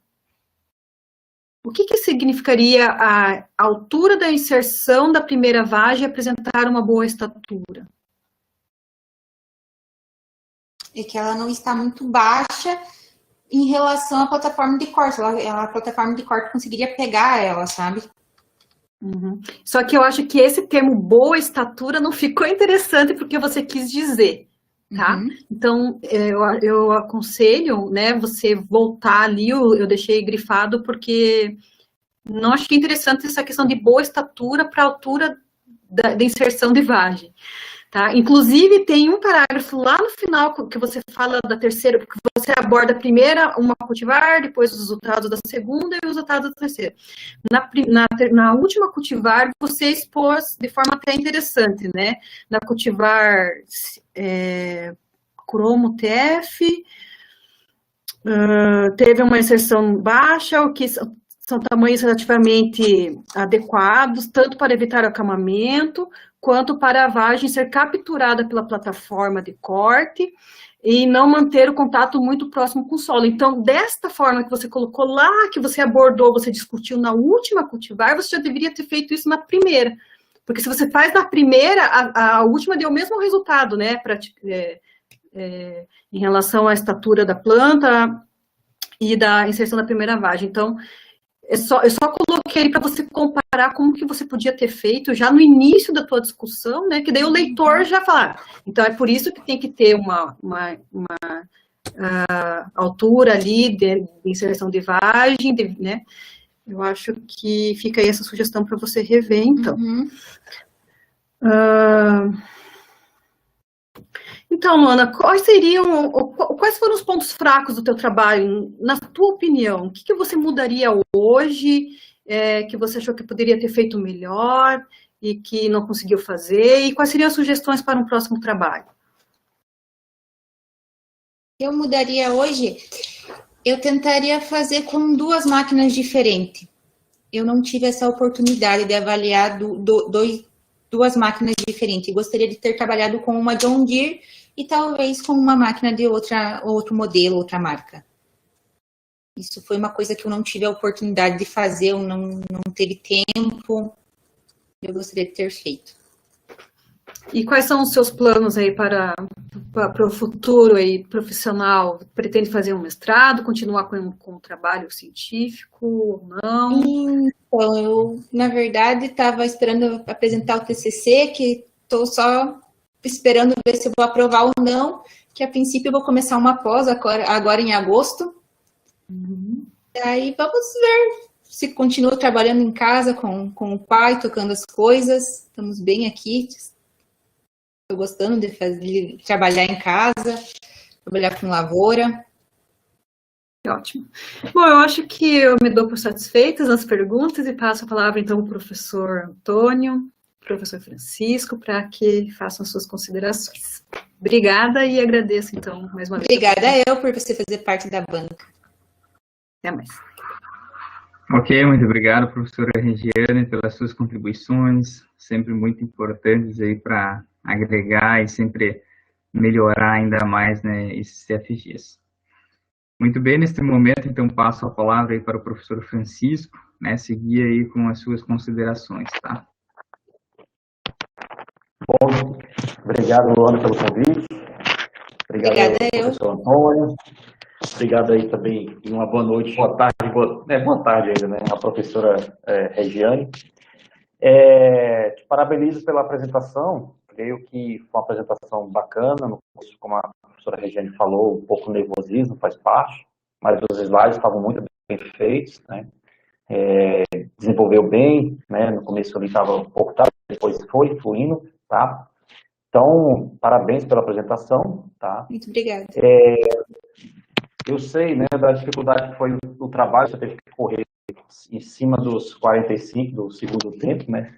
O que significaria a altura da inserção da primeira vagem apresentar uma boa estatura? É que ela não está muito baixa em relação à plataforma de corte. A plataforma de corte conseguiria pegar ela, sabe? Só que eu acho que esse termo boa estatura não ficou interessante porque você quis dizer. Tá? Então, eu aconselho, né, você voltar ali, eu deixei grifado porque não achei interessante essa questão de boa estatura para a altura da inserção de vagem, tá? Inclusive, tem um parágrafo lá no final que você fala da terceira, porque você aborda a primeira, uma cultivar, depois os resultados da segunda e os resultados da terceira. Na última cultivar, você expôs de forma até interessante, né? Na cultivar cromo TF, teve uma inserção baixa, o que são tamanhos relativamente adequados, tanto para evitar o acamamento, quanto para a vagem ser capturada pela plataforma de corte e não manter o contato muito próximo com o solo. Então, desta forma que você colocou lá, que você abordou, você discutiu na última cultivar, você já deveria ter feito isso na primeira. Porque se você faz na primeira, a última deu o mesmo resultado, né? Em relação à estatura da planta e da inserção da primeira vagem. Então, eu só coloquei para você comparar como que você podia ter feito já no início da tua discussão, né? Que daí o leitor já fala. Então, é por isso que tem que ter uma altura ali de inserção de vagem, né? Eu acho que fica aí essa sugestão para você rever, então. Então, Luana, quais foram os pontos fracos do teu trabalho, na tua opinião? O que você mudaria hoje, que você achou que poderia ter feito melhor e que não conseguiu fazer? E quais seriam as sugestões para um próximo trabalho? Eu mudaria hoje, eu tentaria fazer com 2 máquinas diferentes. Eu não tive essa oportunidade de avaliar 2 máquinas diferentes. Gostaria de ter trabalhado com uma John Deere e talvez com uma máquina de outro modelo, outra marca. Isso foi uma coisa que eu não tive a oportunidade de fazer, eu não teve tempo. Eu gostaria de ter feito. E quais são os seus planos aí para o futuro aí, profissional? Pretende fazer um mestrado, continuar com o trabalho científico ou não? Então, eu, na verdade, estava esperando apresentar o TCC, que estou só esperando ver se eu vou aprovar ou não, que a princípio eu vou começar uma pós agora em agosto. Aí vamos ver se continuo trabalhando em casa com o pai, tocando as coisas. Estamos bem aqui. Estou gostando de trabalhar em casa, trabalhar com lavoura. Ótimo. Bom, eu acho que eu me dou por satisfeitas nas perguntas e passo a palavra, então, ao professor Antônio, professor Francisco, para que façam as suas considerações. Obrigada e agradeço, então, mais uma vez. Obrigada eu por você fazer parte da banca. Até mais. Ok, muito obrigado, professora Regiane, pelas suas contribuições, sempre muito importantes aí para agregar e sempre melhorar ainda mais, né, esses CFGs. Muito bem, neste momento, então, passo a palavra aí para o professor Francisco, né, seguir aí com as suas considerações, tá? Bom, obrigado, Luana, pelo convite. Obrigado, professor Antônio. Obrigado aí também, e uma boa noite, boa tarde ainda, né, a professora Regiane. Te parabenizo pela apresentação, creio que foi uma apresentação bacana, no curso, como a professora Regiane falou, um pouco nervosismo faz parte, mas os slides estavam muito bem feitos, né? Desenvolveu bem, né? No começo ele estava um pouco tarde, depois foi fluindo, tá? Então, parabéns pela apresentação, tá? Muito obrigada. Eu sei, né, da dificuldade que foi o trabalho, você teve que correr em cima dos 45 do segundo tempo, né?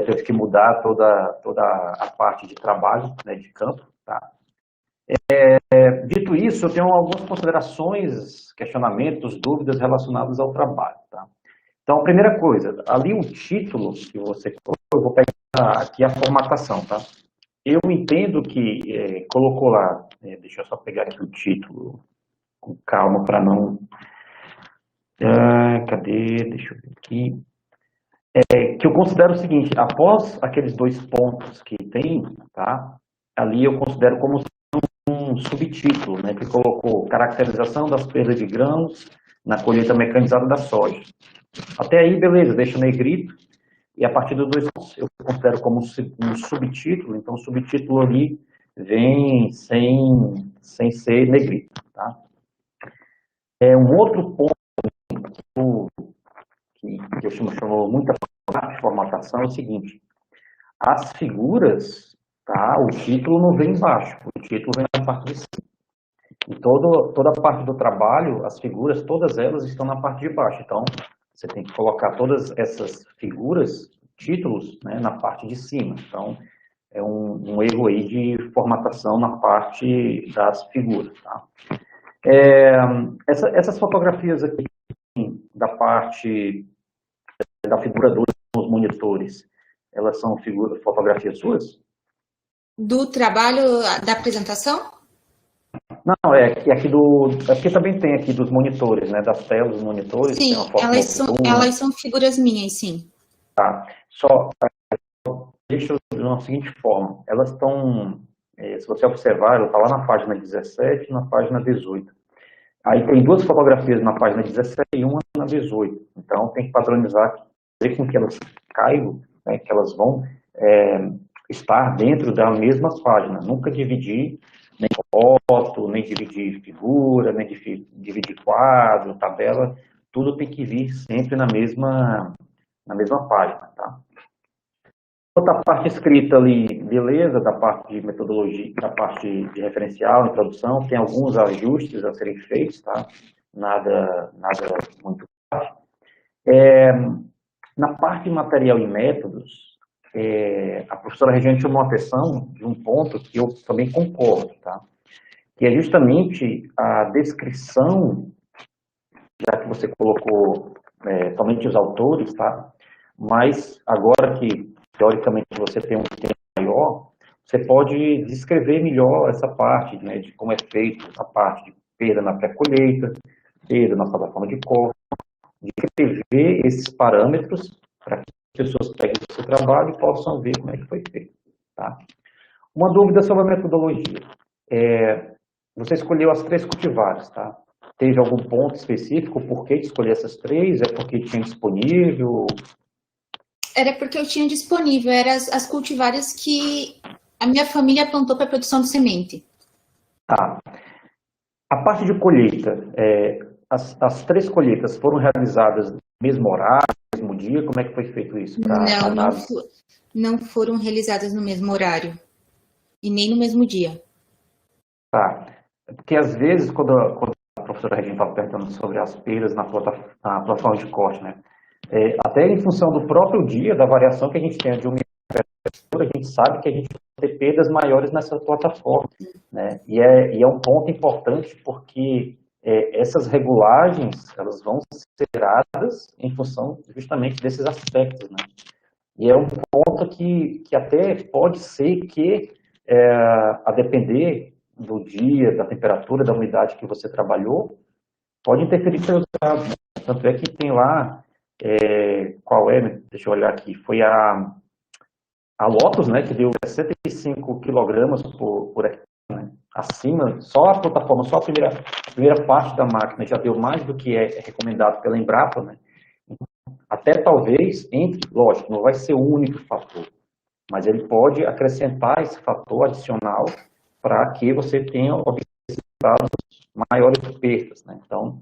Teve que mudar toda a parte de trabalho, né, de campo, tá? Dito isso, eu tenho algumas considerações, questionamentos, dúvidas relacionadas ao trabalho, tá? Então, a primeira coisa, ali o título que você colocou, eu vou pegar aqui a formatação, tá? Eu entendo que colocou lá, deixa eu só pegar aqui o título com calma para não... cadê? Deixa eu ver aqui. Que eu considero o seguinte, após aqueles 2 pontos que tem, tá? Ali eu considero como um subtítulo, né? Que colocou caracterização das perdas de grãos na colheita mecanizada da soja. Até aí, beleza, deixa negrito. E a partir dos 2 pontos eu considero como um subtítulo, então o subtítulo ali vem sem ser negrito, tá? Um outro ponto que eu chamou muita formatação é o seguinte, as figuras, tá? O título não vem embaixo, o título vem na parte de cima. E toda a parte do trabalho, as figuras, todas elas estão na parte de baixo, então você tem que colocar todas essas figuras, títulos, né, na parte de cima. Então, é um erro aí de formatação na parte das figuras. Tá? Essas fotografias aqui da parte da figura 2 nos monitores, elas são fotografias suas? Do trabalho da apresentação? Não, porque também tem aqui dos monitores, né, das telas dos monitores. Sim, tem uma foto elas são figuras minhas, sim. Tá, deixa eu de uma seguinte forma, elas estão, se você observar, ela está lá na página 17 e na página 18. Aí tem 2 fotografias na página 17 e uma na 18. Então tem que padronizar, fazer com que elas caibam, né, que elas vão estar dentro da mesma página. Nunca dividir nem foto, nem dividir figura, nem dividir quadro, tabela, tudo tem que vir sempre na mesma página, tá? Outra parte escrita ali, beleza, da parte de metodologia, da parte de referencial, introdução, tem alguns ajustes a serem feitos, tá? Nada muito fácil. Na parte de material e métodos, a professora Regiane chamou a atenção de um ponto que eu também concordo, tá? Que é justamente a descrição, já que você colocou somente os autores, tá? Mas agora que, teoricamente, você tem um tempo maior, você pode descrever melhor essa parte, né, de como é feito a parte de perda na pré-colheita, perda na plataforma de corte, descrever esses parâmetros para que as pessoas peguem o seu trabalho e possam ver como é que foi feito. Tá? Uma dúvida sobre a metodologia. Você escolheu as 3 cultivares, tá? Teve algum ponto específico por que escolher essas 3? É porque tinha disponível? Era porque eu tinha disponível, eram as cultivares que a minha família plantou para produção de semente. Tá. A parte de colheita, as 3 colheitas foram realizadas no mesmo horário, no mesmo dia? Como é que foi feito isso? Não foram realizadas no mesmo horário e nem no mesmo dia. Tá. Porque às vezes, quando a professora Regina estava perguntando sobre as perdas na plataforma de corte, né? Até em função do próprio dia, da variação que a gente tem de umidade, a gente sabe que a gente vai ter perdas maiores nessa plataforma, né? E é um ponto importante porque essas regulagens, elas vão ser dadas em função justamente desses aspectos, né? E é um ponto que até pode ser que, a depender do dia, da temperatura, da umidade que você trabalhou, pode interferir pelos dados. Tanto é que tem lá, deixa eu olhar aqui, foi a Lotus, né, que deu 65 quilogramas por hectare, né, acima, só a plataforma, só a primeira parte da máquina já deu mais do que é recomendado pela Embrapa, né, até talvez, lógico, não vai ser o único fator, mas ele pode acrescentar esse fator adicional para que você tenha resultados maiores de perdas, né? Então,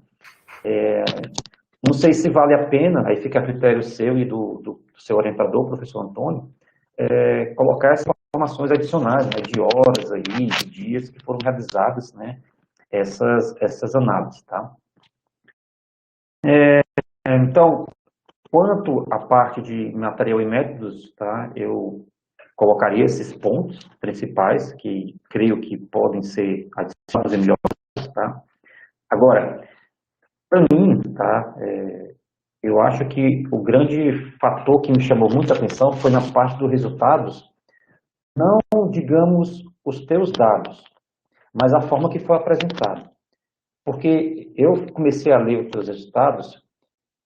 não sei se vale a pena, aí fica a critério seu e do seu orientador, professor Antônio, colocar essas informações adicionais, né, de horas aí, de dias que foram realizadas, né, essas análises, tá? Então, quanto à parte de material e métodos, tá, eu colocaria esses pontos principais que creio que podem ser adicionados e melhorados, tá? Agora, para mim, tá, eu acho que o grande fator que me chamou muita atenção foi na parte dos resultados, não, digamos, os teus dados, mas a forma que foi apresentado. Porque eu comecei a ler os teus resultados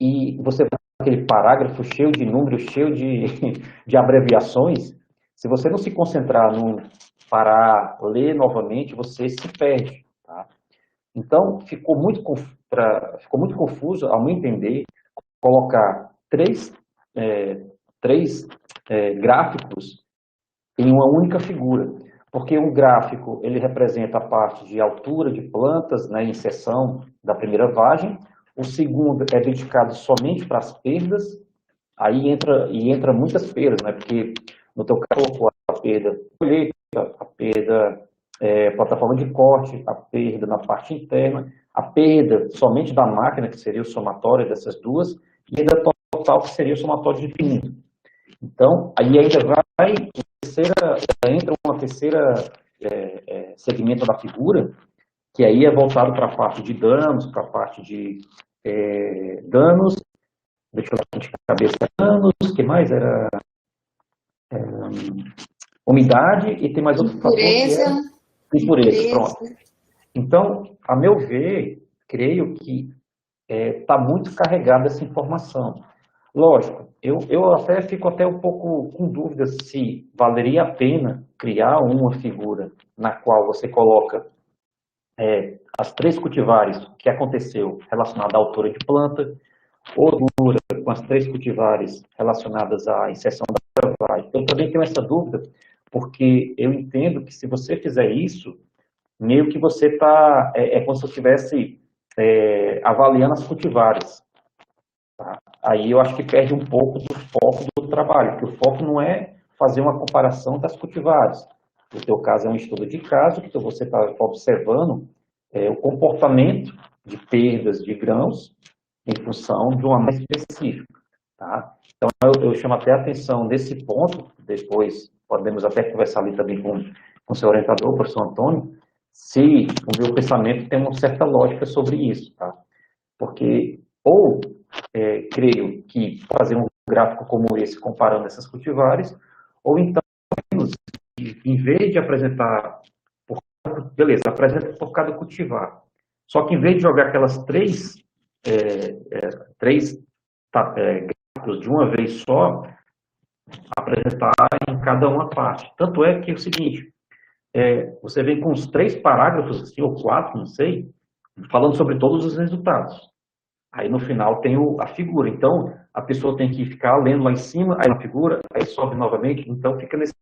e você vai aquele parágrafo cheio de números, cheio de abreviações, se você não se concentrar no parar, ler novamente, você se perde, tá? Então, ficou muito confuso, ao meu entender, colocar três gráficos em uma única figura, porque um gráfico ele representa a parte de altura de plantas, né, em seção da primeira vagem, o segundo é dedicado somente para as perdas, aí entra muitas perdas, né, porque no teu caso a perda colheita, a perda plataforma de corte, a perda na parte interna, a perda somente da máquina, que seria o somatório dessas duas, e ainda total, que seria o somatório de tudo. Então, aí ainda entra uma terceira segmento da figura, que aí é voltado para a parte de danos, para a parte de danos, deixa eu ver de cabeça, danos, o que mais era? Umidade, e tem mais outro fator que é impureza. Pronto. Então, a meu ver, creio que está muito carregada essa informação. Lógico, eu até fico até um pouco com dúvidas se valeria a pena criar uma figura na qual você coloca as 3 cultivares que aconteceu relacionada à altura de planta, ou dura com as 3 cultivares relacionadas à inserção da vagem. Eu também tenho essa dúvida, porque eu entendo que se você fizer isso, meio que você está, como se eu estivesse avaliando as cultivares. Tá? Aí eu acho que perde um pouco do foco do trabalho, porque o foco não é fazer uma comparação das cultivares. No teu caso é um estudo de caso, que você está observando o comportamento de perdas de grãos em função de uma mais específica. Tá? Então eu chamo até a atenção nesse ponto, depois podemos até conversar ali também com o seu orientador, o professor Antônio, se o meu pensamento tem uma certa lógica sobre isso. Tá? Porque ou creio que fazer um gráfico como esse, comparando essas cultivares, ou então, em vez de apresentar, beleza, apresenta por cada cultivar, só que em vez de jogar aquelas três gráficos de uma vez só, apresentar em cada uma parte. Tanto é que é o seguinte, você vem com os 3 parágrafos, assim, ou 4, não sei, falando sobre todos os resultados. Aí no final tem a figura, então a pessoa tem que ficar lendo lá em cima, aí na figura, aí sobe novamente, então fica nesse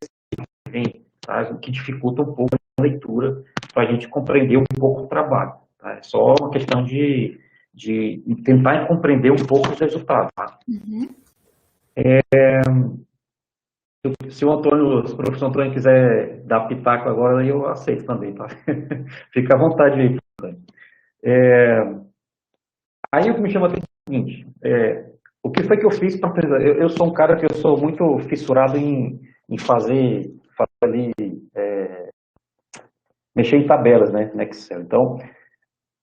tá? O que dificulta um pouco a leitura para a gente compreender um pouco o trabalho. Tá? É só uma questão de tentar compreender um pouco os resultados. Tá? Uhum. Se o professor Antônio quiser dar pitaco agora, eu aceito também. Tá? Fica à vontade aí. Aí o que me chama a atenção é o seguinte, o que foi que eu fiz para aprender? Eu sou um cara que eu sou muito fissurado em fazer ali, mexer em tabelas, né, no Excel. Então,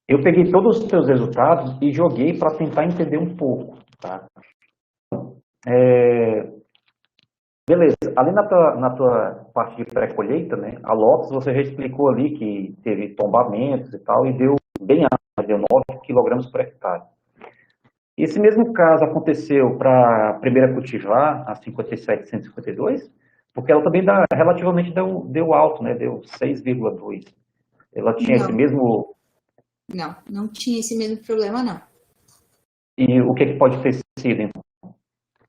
eu peguei todos os seus resultados e joguei para tentar entender um pouco, tá? Beleza, ali na tua parte de pré-colheita, né, a Lopes, você já explicou ali que teve tombamentos e tal, e deu bem alto, deu 9 kg por hectare. Esse mesmo caso aconteceu para a primeira cultivar, a 57.152, porque ela também relativamente deu alto, né? Deu 6,2. Ela tinha esse mesmo... Não tinha esse mesmo problema, não. E o que pode ter sido, então?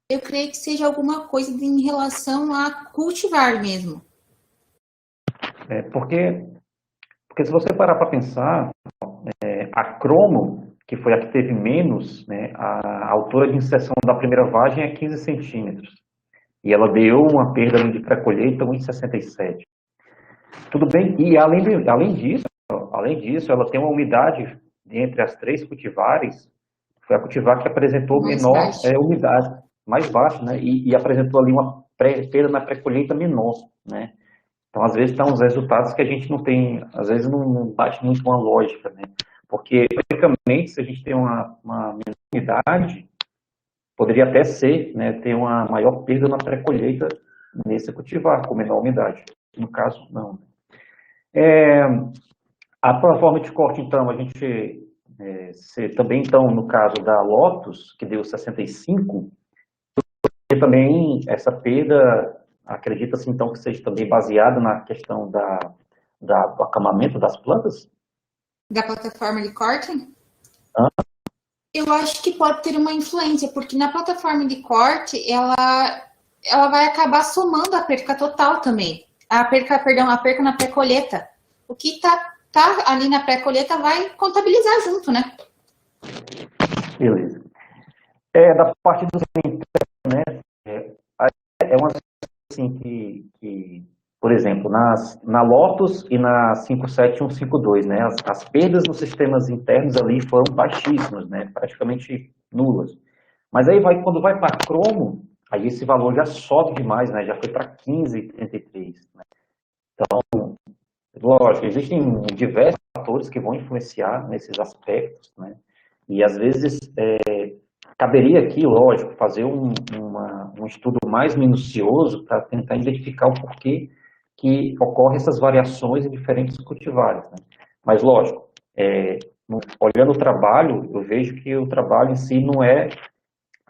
Eu creio que seja alguma coisa em relação a cultivar mesmo. Porque se você parar para pensar, a cromo, que foi a que teve menos, né, a altura de inserção da primeira vagem é 15 centímetros. E ela deu uma perda de pré-colheita 1,67. Tudo bem, e além disso, ela tem uma umidade entre as três cultivares, foi a cultivar que apresentou menor umidade, mais baixa, né, e apresentou ali uma perda na pré-colheita menor, né. Então, às vezes, estão uns resultados que a gente não tem, às vezes não bate muito uma lógica, né, porque, teoricamente, se a gente tem uma menor umidade, poderia até ser, né, ter uma maior perda na pré-colheita nesse cultivar, com menor umidade. No caso, não. A plataforma de corte, então, a gente também, então, no caso da Lotus, que deu 65, e também essa perda, acredita-se, então, que seja também baseada na questão do acamamento das plantas? Da plataforma de corte? Ah. Eu acho que pode ter uma influência, porque na plataforma de corte, ela vai acabar somando a perca total também. A perca na pré-colheita. O que tá ali na pré-colheita vai contabilizar junto, né? Beleza. Da parte dos né, é uma assim que, por exemplo, na Lotus e na 57152, né, as perdas nos sistemas internos ali foram baixíssimas, né, praticamente nulas. Mas aí quando vai para cromo, aí esse valor já sobe demais, né, já foi para 15,33. Né? Então, lógico, existem diversos fatores que vão influenciar nesses aspectos, né, e às vezes caberia aqui, lógico, fazer um estudo mais minucioso para tentar identificar o porquê que ocorrem essas variações em diferentes cultivares. Né? Mas, lógico, olhando o trabalho, eu vejo que o trabalho em si não é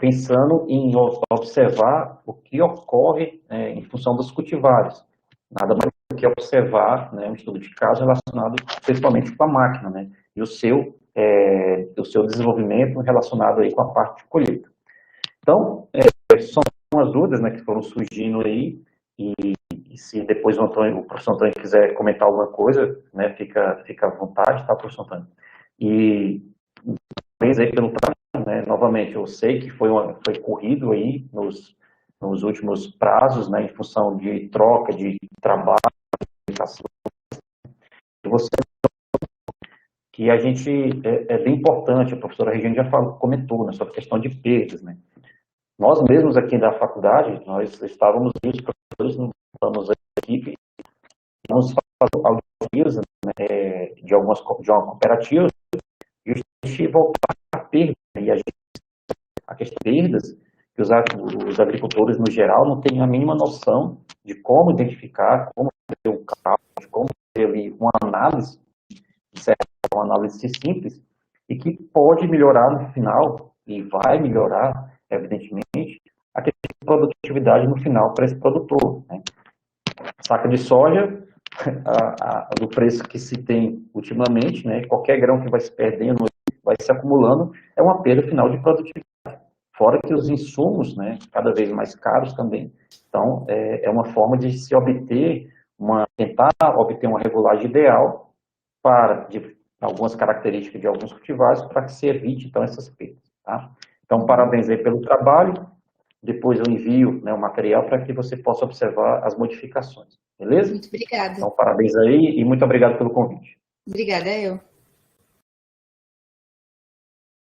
pensando em observar o que ocorre em função dos cultivares. Nada mais do que observar, né, um estudo de caso relacionado principalmente com a máquina, né, e o seu desenvolvimento relacionado aí com a parte de colheita. Então, são algumas dúvidas, né, que foram surgindo aí, e se depois o professor Antônio quiser comentar alguma coisa, né, fica à vontade, tá, professor Antônio? E parabéns aí pelo trabalho, né, novamente, eu sei que foi corrido aí nos últimos prazos, né, em função de troca de trabalho, de você, que a gente, é bem importante, a professora Regina já comentou, né, sobre a questão de perdas, né. Nós mesmos aqui da faculdade, nós estávamos, os professores, estamos aqui, vamos fazer auditorias, né, de uma cooperativa, e a gente voltar a perda, e a questão de perdas, que os agricultores, no geral, não têm a mínima noção de como identificar, como fazer o cálculo, de como fazer ali uma análise, uma análise simples, e que pode melhorar no final, e vai melhorar, evidentemente, a questão de produtividade no final para esse produtor. Né? Saca de soja, do preço que se tem ultimamente, né? Qualquer grão que vai se perdendo, vai se acumulando, é uma perda final de produtividade. Fora que os insumos, né, cada vez mais caros também. Então, é uma forma de se tentar obter uma regulagem ideal de algumas características de alguns cultivares para que se evite, então, essas perdas. Tá? Então, parabéns aí pelo trabalho. Depois eu envio, né, o material para que você possa observar as modificações. Beleza? Muito obrigada. Então, parabéns aí e muito obrigado pelo convite. Obrigada, eu.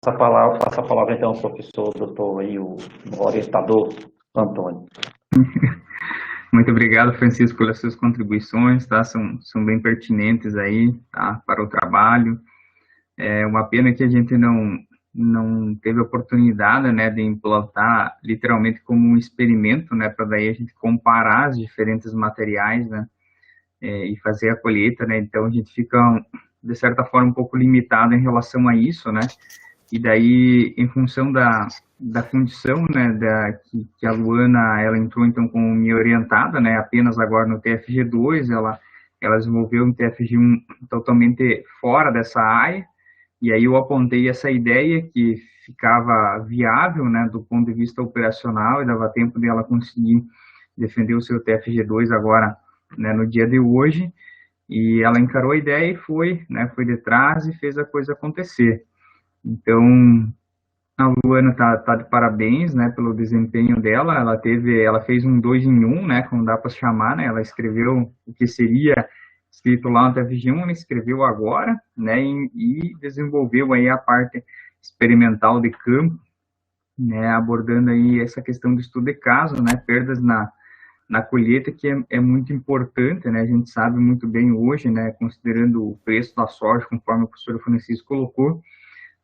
Passa a palavra, então, ao professor, doutor, aí, o orientador Antônio. Muito obrigado, Francisco, pelas suas contribuições, tá? São bem pertinentes aí, tá? Para o trabalho. É uma pena que a gente não teve a oportunidade, né, de implantar literalmente como um experimento, né, para daí a gente comparar os diferentes materiais, né, e fazer a colheita, né, então a gente fica, de certa forma, um pouco limitado em relação a isso, né, e daí, em função da condição, né, que a Luana, ela entrou, então, como minha orientada, né, apenas agora no TFG2, ela desenvolveu um TFG1 totalmente fora dessa área, E aí eu apontei essa ideia que ficava viável, né, do ponto de vista operacional, e dava tempo dela conseguir defender o seu TFG2 agora, né, no dia de hoje, e ela encarou a ideia e foi, né, foi de trás e fez a coisa acontecer. Então, a Luana tá de parabéns, né, pelo desempenho dela. Ela fez um 2 em 1, né, como dá para chamar, né? Ela escreveu o que seria escrito lá no TFG1, ela escreveu agora, né, e desenvolveu aí a parte experimental de campo, né, abordando aí essa questão do estudo de caso, né, perdas na colheita, que é muito importante, né, a gente sabe muito bem hoje, né, considerando o preço da soja, conforme o professor Francisco colocou,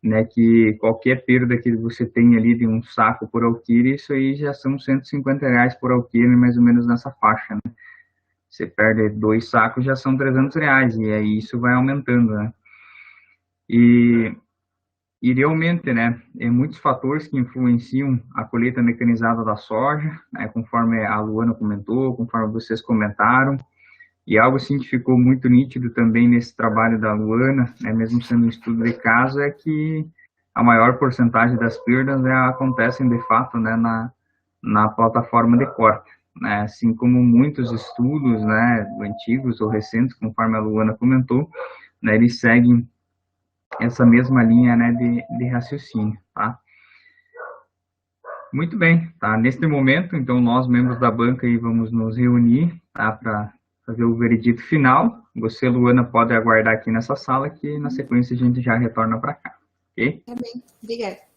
né, que qualquer perda que você tem ali de um saco por alqueire, isso aí já são R$ 150 por alqueire, mais ou menos nessa faixa, né? Você perde 2 sacos, já são R$ 300, e aí isso vai aumentando, né? E, e realmente, né, muitos fatores que influenciam a colheita mecanizada da soja, né, conforme a Luana comentou, conforme vocês comentaram, e algo assim que ficou muito nítido também nesse trabalho da Luana, né, mesmo sendo um estudo de caso, é que a maior porcentagem das perdas, né, acontecem de fato, né, na plataforma de corte, né, assim como muitos estudos, né, antigos ou recentes, conforme a Luana comentou, né, eles seguem essa mesma linha, né, de raciocínio, tá? Muito bem, tá? Neste momento, então, nós, membros da banca, aí, vamos nos reunir, tá? Para fazer o veredito final. Você, Luana, pode aguardar aqui nessa sala, que na sequência a gente já retorna para cá, ok? Tá bem, obrigada.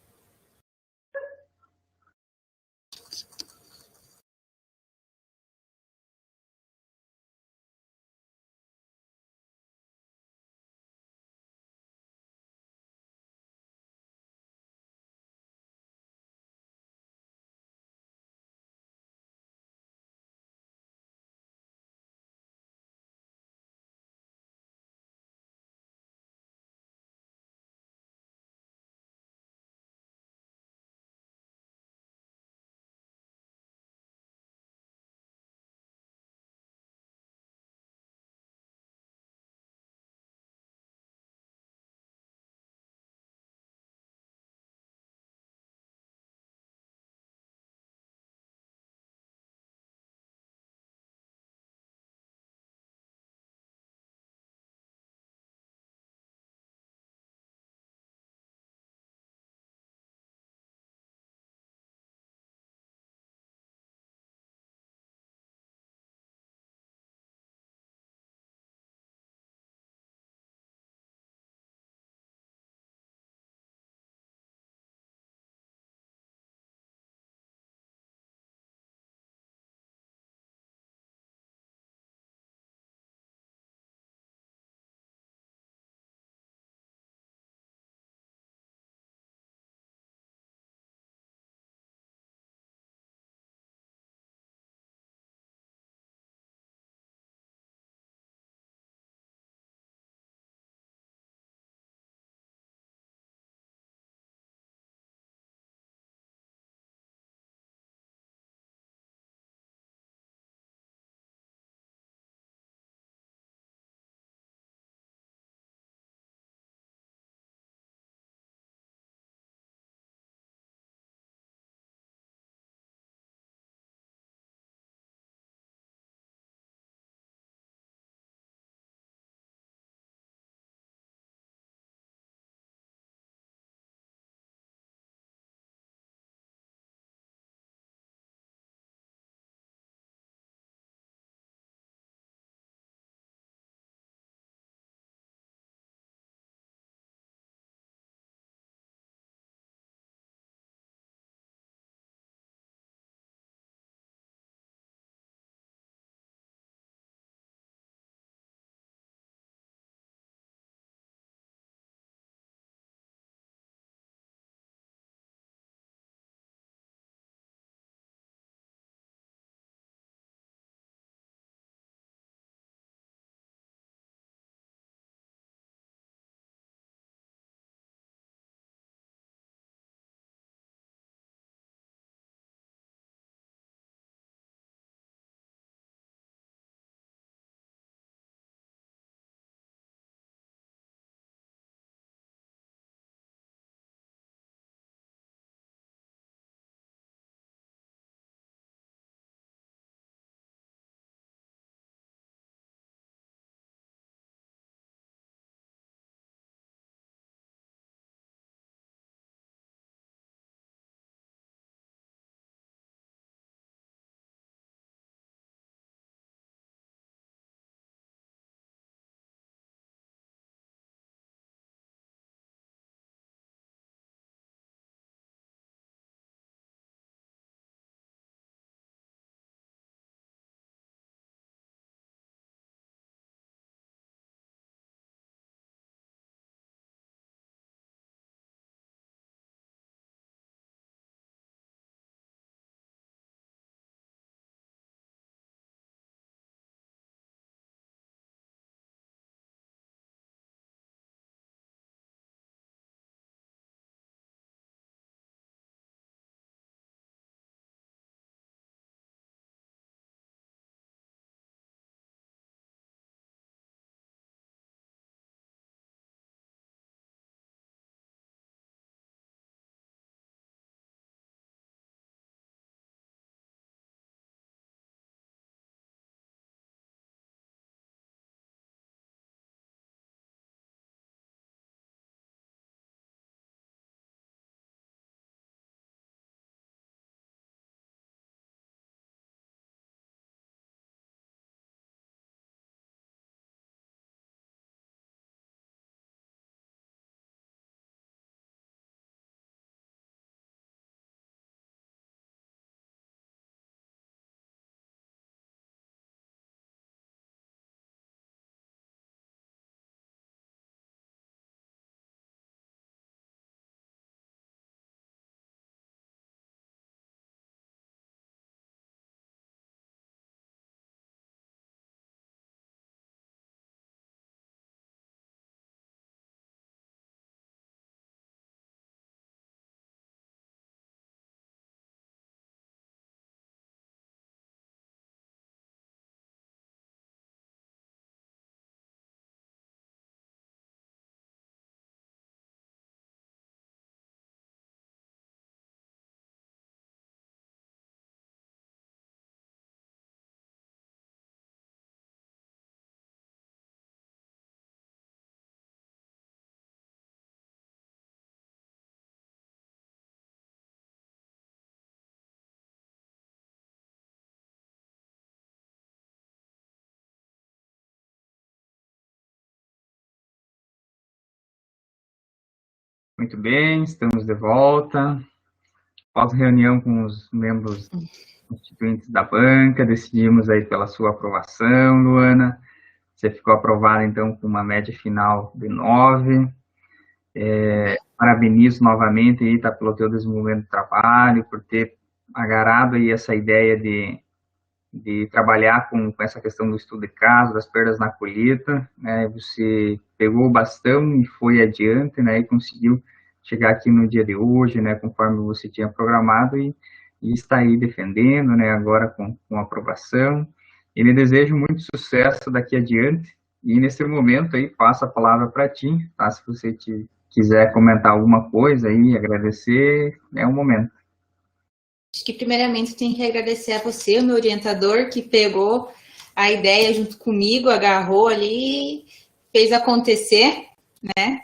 Muito bem, estamos de volta. Após reunião com os membros constituintes da banca, decidimos aí pela sua aprovação, Luana. Você ficou aprovada, então, com uma média final de 9. Parabenizo novamente aí, tá, pelo teu desenvolvimento do trabalho, por ter agarrado aí essa ideia de trabalhar com essa questão do estudo de caso, das perdas na colheita, né? Você pegou o bastão e foi adiante, né? E conseguiu chegar aqui no dia de hoje, né? Conforme você tinha programado e está aí defendendo, né? Agora com aprovação. E lhe desejo muito sucesso daqui adiante. E nesse momento aí, passo a palavra para ti, tá? Se você quiser comentar alguma coisa aí, agradecer, é o momento. Acho que primeiramente eu tenho que agradecer a você, o meu orientador, que pegou a ideia junto comigo, agarrou ali, fez acontecer, né?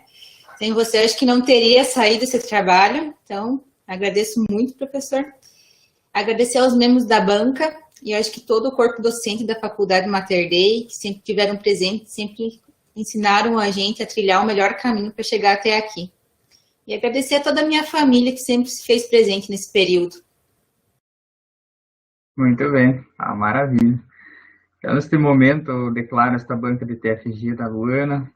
Sem você, acho que não teria saído esse trabalho. Então, agradeço muito, professor. Agradecer aos membros da banca e acho que todo o corpo docente da Faculdade Mater Dei, que sempre tiveram presente, sempre ensinaram a gente a trilhar o melhor caminho para chegar até aqui. E agradecer a toda a minha família que sempre se fez presente nesse período. Muito bem, maravilha. Então, neste momento, eu declaro esta banca de TFG da Luana